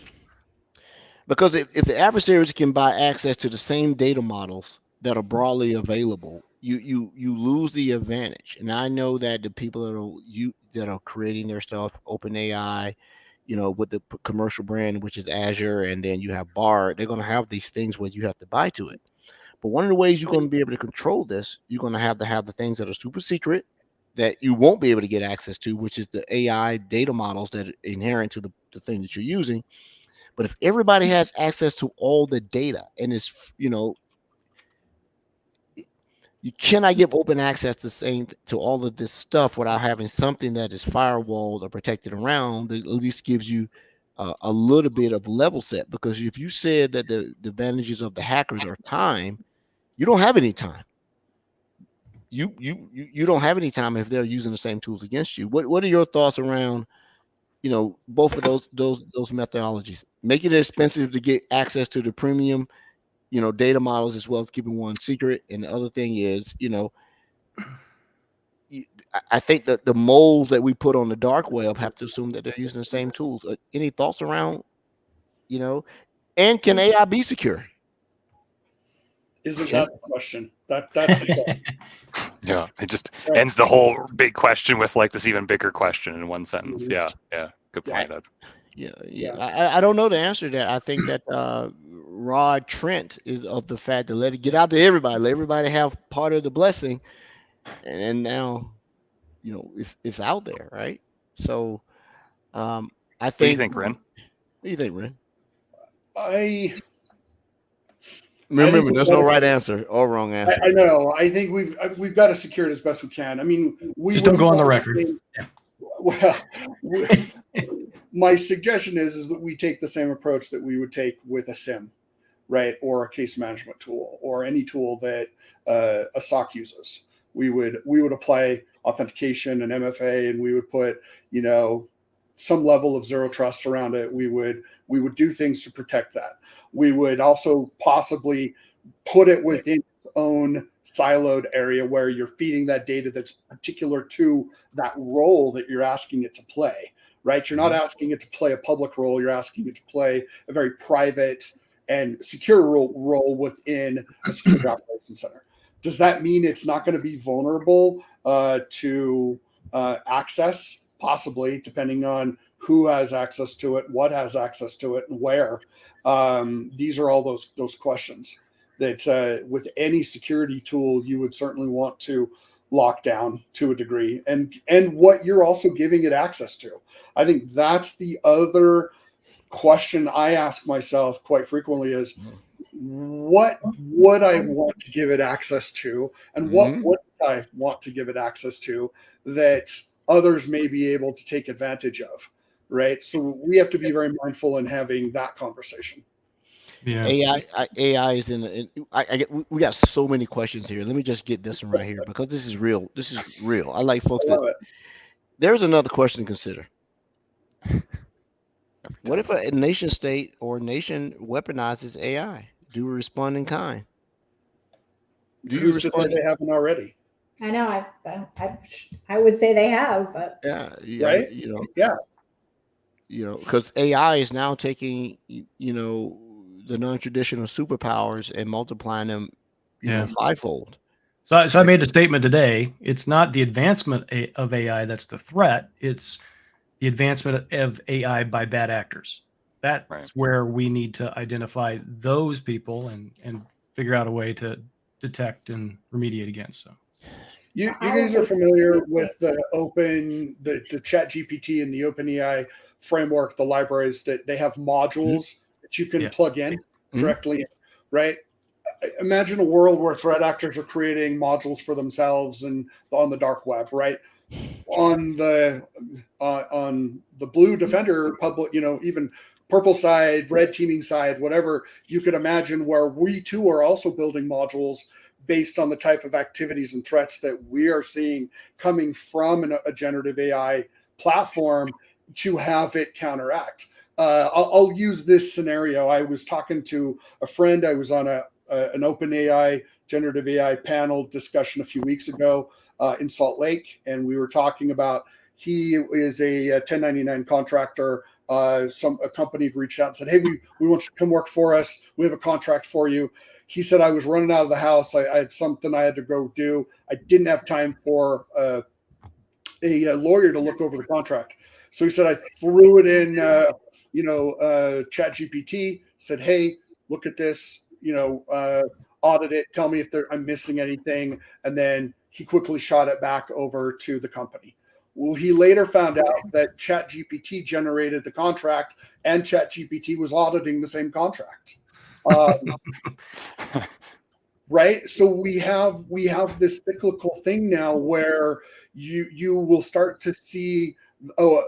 Because if the adversaries can buy access to the same data models that are broadly available, you lose the advantage. And I know that the people that are creating their stuff, OpenAI, with the commercial brand, which is Azure, and then you have Bard, they're going to have these things where you have to buy to it. But one of the ways you're going to be able to control this, you're going to have the things that are super secret that you won't be able to get access to, which is the AI data models that are inherent to the thing that you're using. But if everybody has access to all the data, and it's, you cannot give open access to all of this stuff without having something that is firewalled or protected around that at least gives you a little bit of level set. Because if you said that the advantages of the hackers are time, you don't have any time. You don't have any time if they're using the same tools against you. What are your thoughts around both of those methodologies? Making it expensive to get access to the premium data models, as well as keeping one secret. And the other thing is, I think that the moles that we put on the dark web have to assume that they're using the same tools. Any thoughts around, and can AI be secure? Isn't that the question? That's the question. Yeah, it just ends the whole big question with like this even bigger question in one sentence. Yeah, good point, Ed. Yeah. I don't know the answer to that. I think that Rod Trent is of the fact to let it get out to everybody, let everybody have part of the blessing, and now it's out there, right? So I think. What do you think, Rin? What do you think, Rin? Remember, there's no right answer or wrong answer. I know. I think we've got to secure it as best we can. I mean, we just don't go on the record. Well, my suggestion is that we take the same approach that we would take with a SIM, right, or a case management tool, or any tool that a SOC uses. We would apply authentication and MFA, and we would put some level of zero trust around it. We would do things to protect that. We would also possibly put it within its own siloed area where you're feeding that data that's particular to that role that you're asking it to play, right? You're not asking it to play a public role. You're asking it to play a very private and secure role within a security operations center. Does that mean it's not going to be vulnerable to access? Possibly, depending on who has access to it, what has access to it, and where. These are all those questions that with any security tool you would certainly want to lock down to a degree, and what you're also giving it access to. I think that's the other question I ask myself quite frequently is, what would I want to give it access to, and what would I want to give it access to that others may be able to take advantage of, right? So we have to be very mindful in having that conversation. Yeah. AI is we got so many questions here. Let me just get this one right here because this is real. This is real. I like folks that. There's another question to consider. What if a nation state or nation weaponizes AI? Do we respond in kind? Do you respond? They haven't already? I know. I would say they have, but right? Because AI is now taking the non-traditional superpowers and multiplying them, fivefold. So I made a statement today. It's not the advancement of AI that's the threat. It's the advancement of AI by bad actors. That's where we need to identify those people and figure out a way to detect and remediate against. So you guys are familiar with the Chat GPT and the OpenAI framework, the libraries that they have modules that you can plug in directly, right? Imagine a world where threat actors are creating modules for themselves and on the dark web, right? On the blue defender public, even purple side, red teaming side, whatever, you could imagine where we too are also building modules based on the type of activities and threats that we are seeing coming from a generative AI platform to have it counteract. I'll use this scenario. I was talking to a friend. I was on an OpenAI generative AI panel discussion a few weeks ago in Salt Lake, and we were talking about, he is a 1099 contractor. A company reached out and said, "Hey, we want you to come work for us. We have a contract for you." He said, "I was running out of the house. I had something I had to go do. I didn't have time for a lawyer to look over the contract." So he said, "I threw it in, Chat GPT, said, 'Hey, look at this, audit it, tell me if I'm missing anything.' And then he quickly shot it back over to the company." Well, he later found out that Chat GPT generated the contract and Chat GPT was auditing the same contract. Right. So we have this cyclical thing now where you will start to see a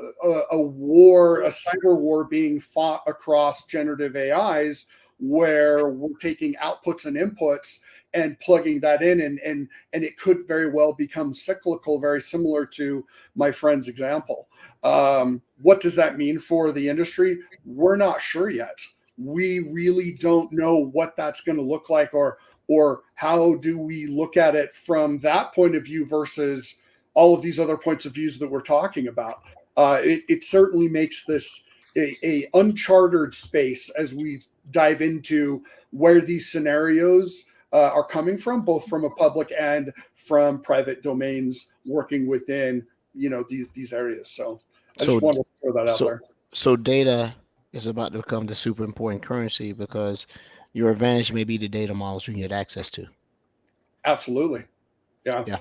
cyber war being fought across generative AIs, where we're taking outputs and inputs and plugging that in, and it could very well become cyclical, very similar to my friend's example. What does that mean for the industry? We're not sure yet. We really don't know what that's going to look like, or how do we look at it from that point of view versus all of these other points of views that we're talking about. It certainly makes this a uncharted space as we dive into where these scenarios are coming from, both from a public and from private domains working within these areas. So I just wanted to throw that out there. So data is about to become the super important currency, because your advantage may be the data models you can get access to. Absolutely. Yeah.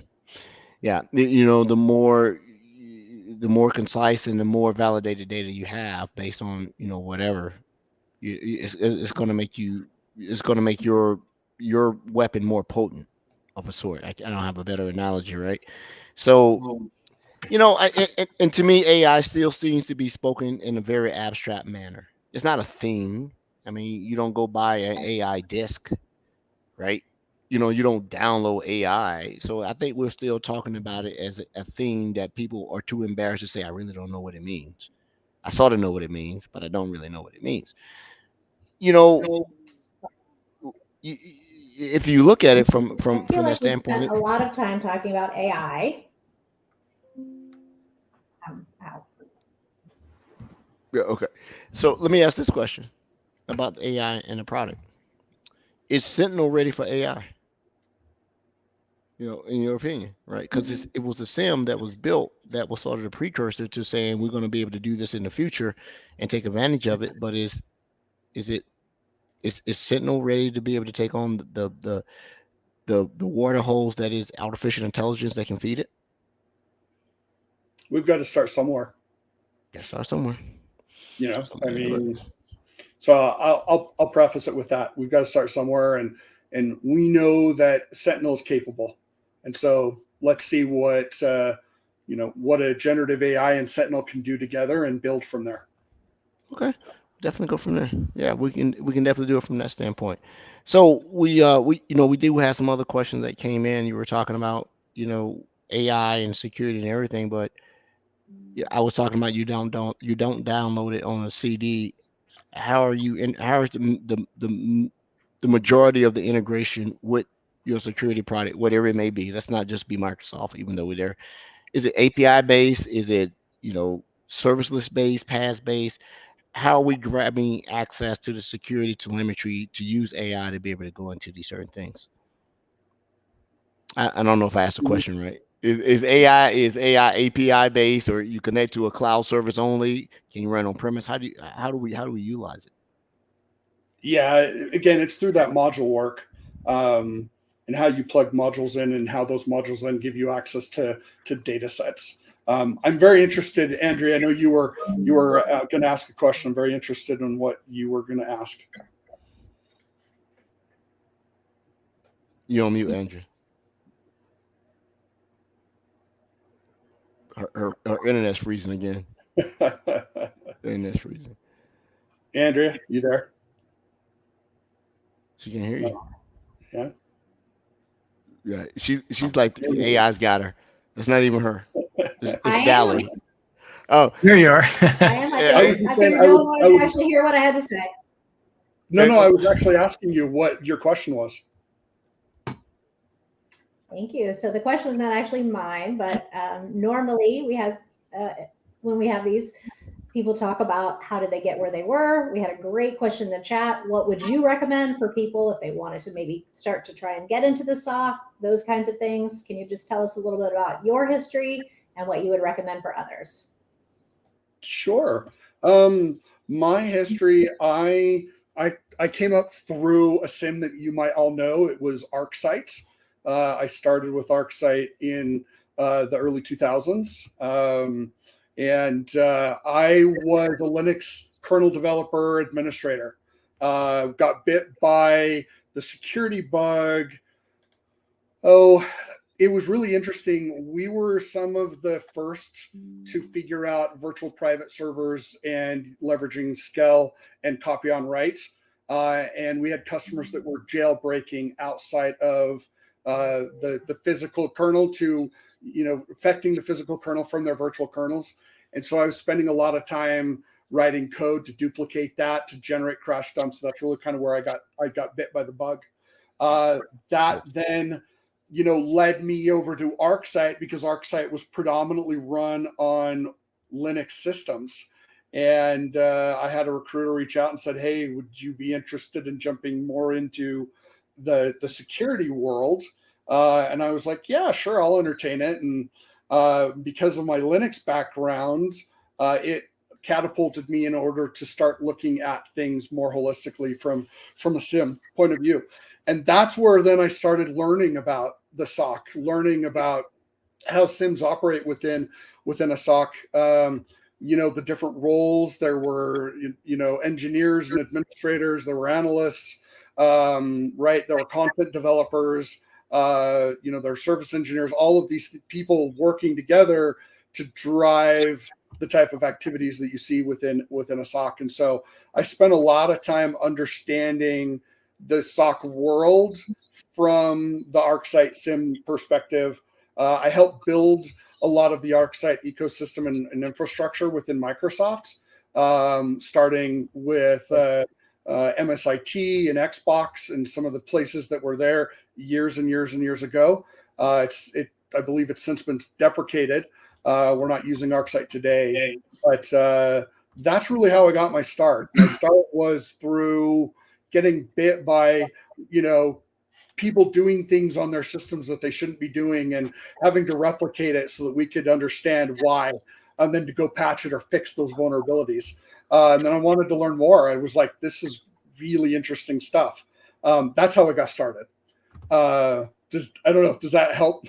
The more concise and the more validated data you have based on whatever, it's going to make your weapon more potent, of a sort. I don't have a better analogy, right? So and to me, AI still seems to be spoken in a very abstract manner. It's not a thing. I mean, you don't go buy an AI disk, right? You don't download AI. So I think we're still talking about it as a thing that people are too embarrassed to say, "I really don't know what it means." I sort of know what it means, but I don't really know what it means. If you look at it from that standpoint, we spent a lot of time talking about AI. Yeah, okay. So let me ask this question about the AI and the product. Is Sentinel ready for AI? in your opinion, right? Because it was a sim that was built that was sort of the precursor to saying we're going to be able to do this in the future and take advantage of it. But is it is Sentinel ready to be able to take on the water holes that is artificial intelligence that can feed it? We've got to start somewhere. Got to start somewhere. I mean, so I'll preface it with that. We've got to start somewhere, and we know that Sentinel is capable, and so let's see what what a generative AI and Sentinel can do together and build from there. Okay, definitely go from there. Yeah, we can definitely do it from that standpoint. So we do have some other questions that came in. You were talking about AI and security and everything, but I was talking about you don't download it on a CD. How is the majority of the integration with your security product, whatever it may be? Let's not just be Microsoft, even though we're there. Is it API based? Is it serviceless based, PaaS based? How are we grabbing access to the security telemetry to use AI to be able to go into these certain things? I don't know if I asked the question right. Is AI API based, or you connect to a cloud service only? Can you run on premise? How do we utilize it? Yeah, again, it's through that module work, and how you plug modules in, and how those modules then give you access to data sets. I'm very interested, Andrea. I know you were going to ask a question. I'm very interested in what you were going to ask. You on mute, Andrea. Her internet's freezing again. Internet's freezing. Andrea, you there? She can hear you. Yeah. Yeah. She's like the AI's got her. It's not even her. It's Dally. Oh, Here you are. I am. I figured no one wanted to actually hear what I had to say. No, I was actually asking you what your question was. Thank you. So the question is not actually mine, but normally we have, when we have these, people talk about how did they get where they were. We had a great question in the chat. What would you recommend for people if they wanted to maybe start to try and get into the SOC, those kinds of things? Can you just tell us a little bit about your history and what you would recommend for others? Sure. My history, I came up through a SIM that you might all know. It was ArcSight. I started with ArcSight in the early 2000s. And I was a Linux kernel developer administrator. Got bit by the security bug. It was really interesting. We were some of the first to figure out virtual private servers and leveraging Scale and copy on write. And we had customers that were jailbreaking outside of the physical kernel to, affecting the physical kernel from their virtual kernels. And so I was spending a lot of time writing code to duplicate that, to generate crash dumps. So that's really kind of where I got bit by the bug. That then, led me over to ArcSight, because ArcSight was predominantly run on Linux systems. And I had a recruiter reach out and said, hey, would you be interested in jumping more into the security world? And I was like, yeah, sure, I'll entertain it. And because of my Linux background, it catapulted me in order to start looking at things more holistically from a SIM point of view. And that's where then I started learning about the SOC, learning about how SIMs operate within a SOC. The different roles. There were, engineers and administrators. There were analysts, right? There were content developers. There are service engineers. All of these people working together to drive the type of activities that you see within a SOC. And so I spent a lot of time understanding the SOC world from the ArcSight SIM perspective. I helped build a lot of the ArcSight ecosystem and infrastructure within Microsoft, starting with MSIT and Xbox and some of the places that were there years and years and years ago. I believe it's since been deprecated. We're not using ArcSight today, but that's really how I got my start. My start was through getting bit by, people doing things on their systems that they shouldn't be doing and having to replicate it so that we could understand why, and then to go patch it or fix those vulnerabilities. And then I wanted to learn more. I was like, this is really interesting stuff. That's how I got started. I don't know. Does that help?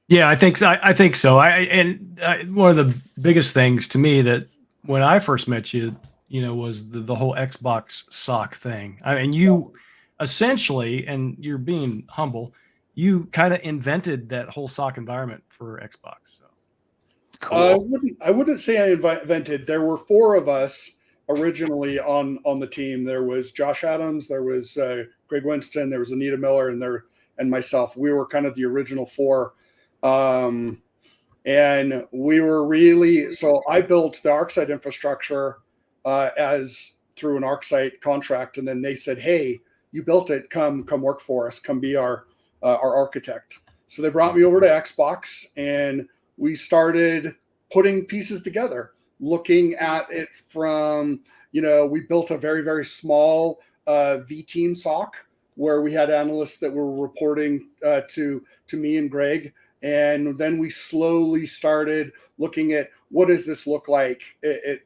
Yeah, I think so. I think so. One of the biggest things to me that when I first met you, was the whole Xbox SOC thing. I mean, you essentially, and you're being humble, you kind of invented that whole SOC environment for Xbox. So. Cool. I wouldn't say I invented. There were 4 of us originally on the team. There was Josh Adams, there was Greg Winston, there was Anita Miller, and myself. We were kind of the original 4. And we were really, so I built the ArcSight infrastructure as through an ArcSight contract. And then they said, hey, you built it, come work for us, come be our architect. So they brought me over to Xbox and we started putting pieces together, looking at it from, we built a very, very small V-team SOC where we had analysts that were reporting to me and Greg. And then we slowly started looking at what does this look like at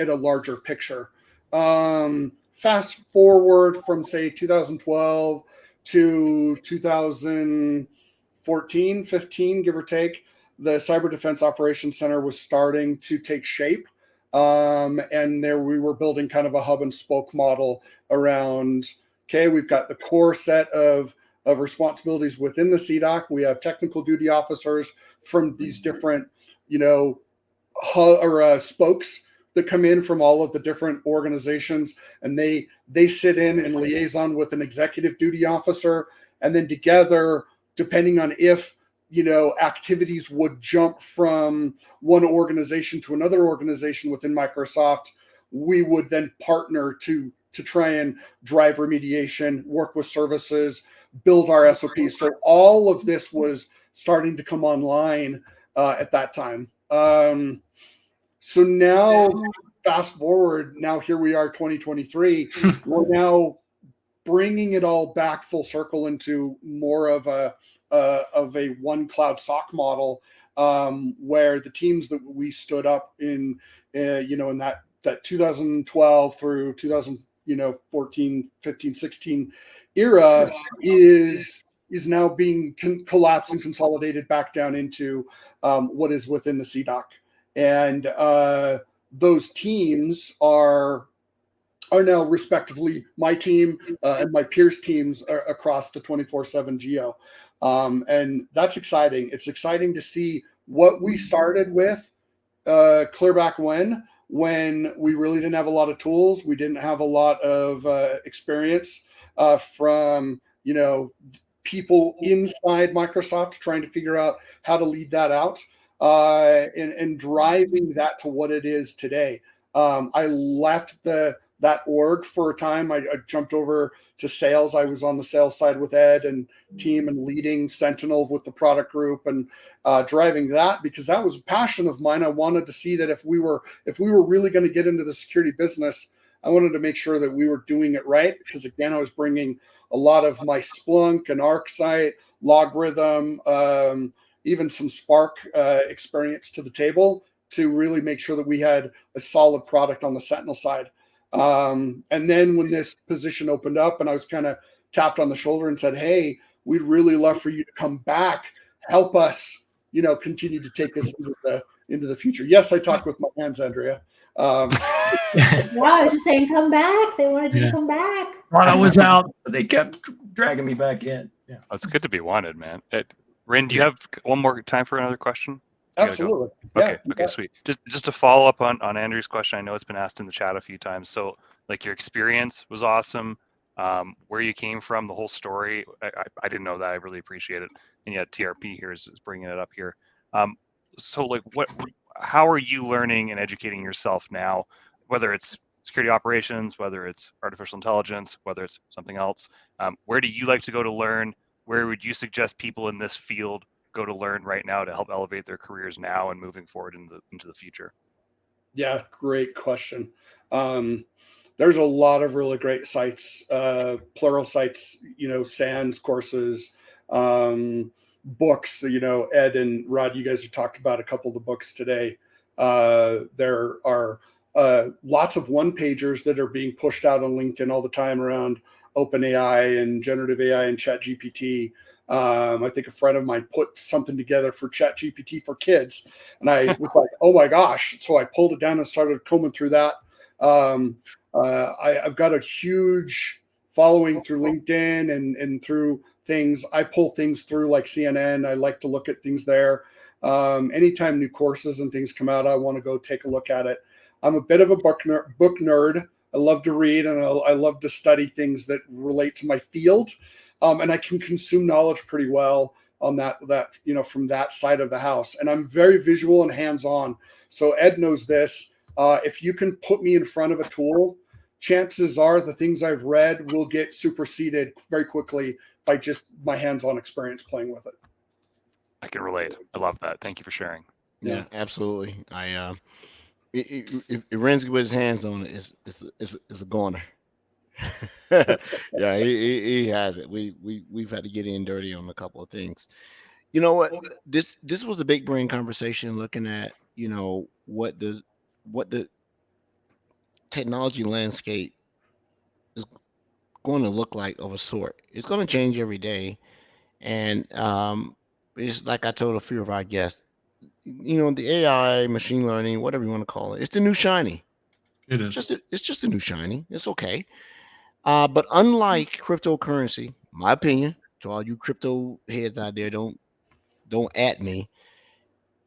a larger picture. Fast forward from, say, 2012 to 2014, 15, give or take, the Cyber Defense Operations Center was starting to take shape. And there we were building kind of a hub and spoke model around, okay, we've got the core set of responsibilities within the CDOC. We have technical duty officers from these different, spokes that come in from all of the different organizations, and they sit in liaison with an executive duty officer, and then together, depending on if activities would jump from one organization to another organization within Microsoft, we would then partner to try and drive remediation, work with services, build our SOPs. So all of this was starting to come online at that time. So now, fast forward, now here we are, 2023. We're now bringing it all back full circle into more of a one cloud SOC model, where the teams that we stood up in that 2012 through 2014, 15, 16 era is now being collapsed and consolidated back down into what is within the CDOC. And those teams are now respectively my team and my peers' teams across the 24/7 geo. And that's exciting. It's exciting to see what we started with clear back when we really didn't have a lot of tools. We didn't have a lot of experience from, people inside Microsoft trying to figure out how to lead that out and driving that to what it is today. I left that org for a time. I jumped over to sales. I was on the sales side with Ed and team and leading Sentinel with the product group and driving that because that was a passion of mine. I wanted to see that if we were really going to get into the security business, I wanted to make sure that we were doing it right because, again, I was bringing a lot of my Splunk and ArcSight, Logarithm, even some Spark experience to the table to really make sure that we had a solid product on the Sentinel side. And then when this position opened up and I was kind of tapped on the shoulder and said, hey, we'd really love for you to come back, help us, continue to take this into the future. Yes, I talk with my hands, Andrea. No, I was just saying, come back. They wanted you to come back. While I was out, they kept dragging me back in. Yeah, it's good to be wanted, man. Rin, do you have one more time for another question? Absolutely. Okay. Okay. Sweet. Just to follow up on Andrew's question, I know it's been asked in the chat a few times. So, like, your experience was awesome. Where you came from, the whole story. I didn't know that. I really appreciate it. And yeah, TRP here is bringing it up here. So, like, how are you learning and educating yourself now? Whether it's security operations, whether it's artificial intelligence, whether it's something else. Where do you like to go to learn? Where would you suggest people in this field go to learn right now to help elevate their careers now and moving forward into the future? Yeah, great question. there's a lot of really great sites, plural sites, SANS courses, books. Ed and Rod, you guys have talked about a couple of the books today. There are lots of one-pagers that are being pushed out on LinkedIn all the time around OpenAI and generative AI and ChatGPT. I think a friend of mine put something together for ChatGPT for kids, and I was like, oh my gosh. So I pulled it down and started combing through that. I've got a huge following through LinkedIn and through things. I pull things through like CNN. I like to look at things there. Anytime new courses and things come out, I want to go take a look at it. I'm a bit of a book nerd. I love to read, and I love to study things that relate to my field. And I can consume knowledge pretty well on that from that side of the house. And I'm very visual and hands-on. So Ed knows this. If you can put me in front of a tool, chances are the things I've read will get superseded very quickly by just my hands-on experience playing with it. I can relate. I love that. Thank you for sharing. Yeah, absolutely. If Renzi with his hands on it, it's a goner. Yeah, he has it. We've had to get in dirty on a couple of things. You know what? This was a big brain conversation looking at what the technology landscape is going to look like of a sort. It's going to change every day, and it's like I told a few of our guests. The AI, machine learning, whatever you want to call it, it's the new shiny. It is. It's just a new shiny. It's okay. But unlike cryptocurrency, my opinion, to all you crypto heads out there, don't at me.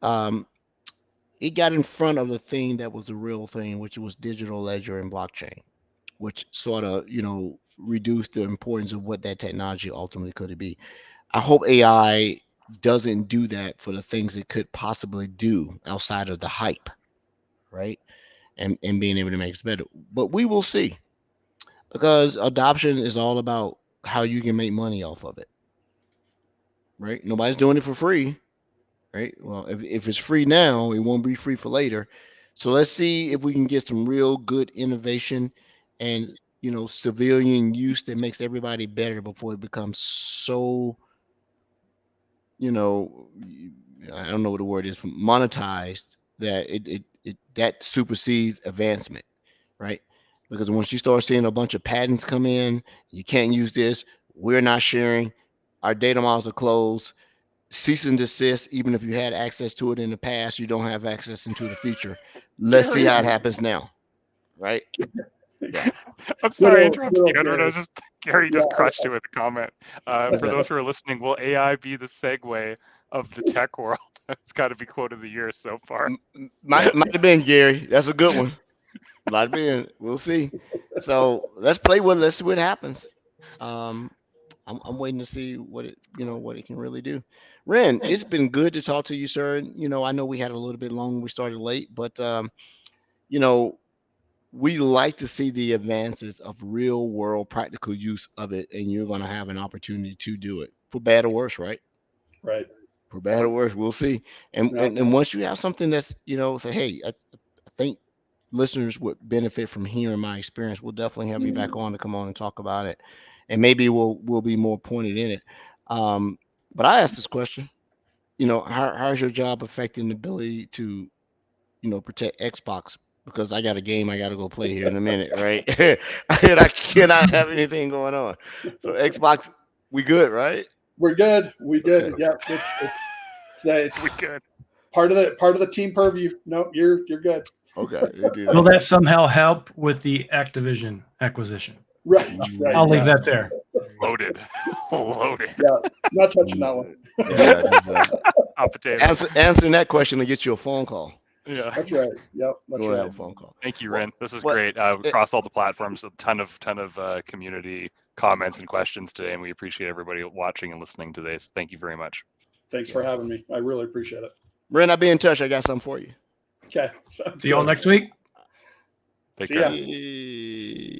It got in front of the thing that was the real thing, which was digital ledger and blockchain, which sort of reduced the importance of what that technology ultimately could be. I hope AI doesn't do that for the things it could possibly do outside of the hype, right? And being able to make it better. But we will see, because adoption is all about how you can make money off of it, right? Nobody's doing it for free, right? Well, if it's free now, it won't be free for later. So let's see if we can get some real good innovation and civilian use that makes everybody better before it becomes so I don't know what the word is, monetized, that it that supersedes advancement, right? Because once you start seeing a bunch of patents come in, you can't use this, we're not sharing, our data models are closed, cease and desist. Even if you had access to it in the past, you don't have access into the future. Let's see how it happens now, right? Yeah. I'm sorry, I interrupted you, Edward. Gary just crushed it with a comment. For those who are listening, will AI be the segue of the tech world? That's got to be quote of the year so far. Might have been, Gary. That's a good one. Might have been. We'll see. So let's play with it. Let's see what happens. I'm waiting to see what it can really do. Ren, it's been good to talk to you, sir. I know we had a little bit long. We started late, but we like to see the advances of real world practical use of it, and you're going to have an opportunity to do it, for bad or worse, right? Right. For bad or worse, we'll see. And once you have something that's say, hey, I think listeners would benefit from hearing my experience, we'll definitely have you back on to come on and talk about it, and maybe we'll be more pointed in it. But I asked this question, how's your job affecting the ability to protect Xbox? Because I got a game I got to go play here in a minute, right? And I cannot have anything going on. So Xbox, we good, right? We're good. We good. Okay. Yeah. It's We good. part of the team purview. No, you're good. Okay. Will that somehow help with the Activision acquisition? Right. I'll leave that there. Loaded. Yeah. Not touching that one. Yeah, Hot potato. answering that question to get you a phone call. Yeah. That's right. Yep. That's We'll have right. a phone call. Thank you, Rin. This is great. Across all the platforms, a ton of community comments and questions today, and we appreciate everybody watching and listening today. So thank you very much. Thanks for having me. I really appreciate it. Ren, I'll be in touch. I got something for you. Okay. See y'all next week. Take See care. ya.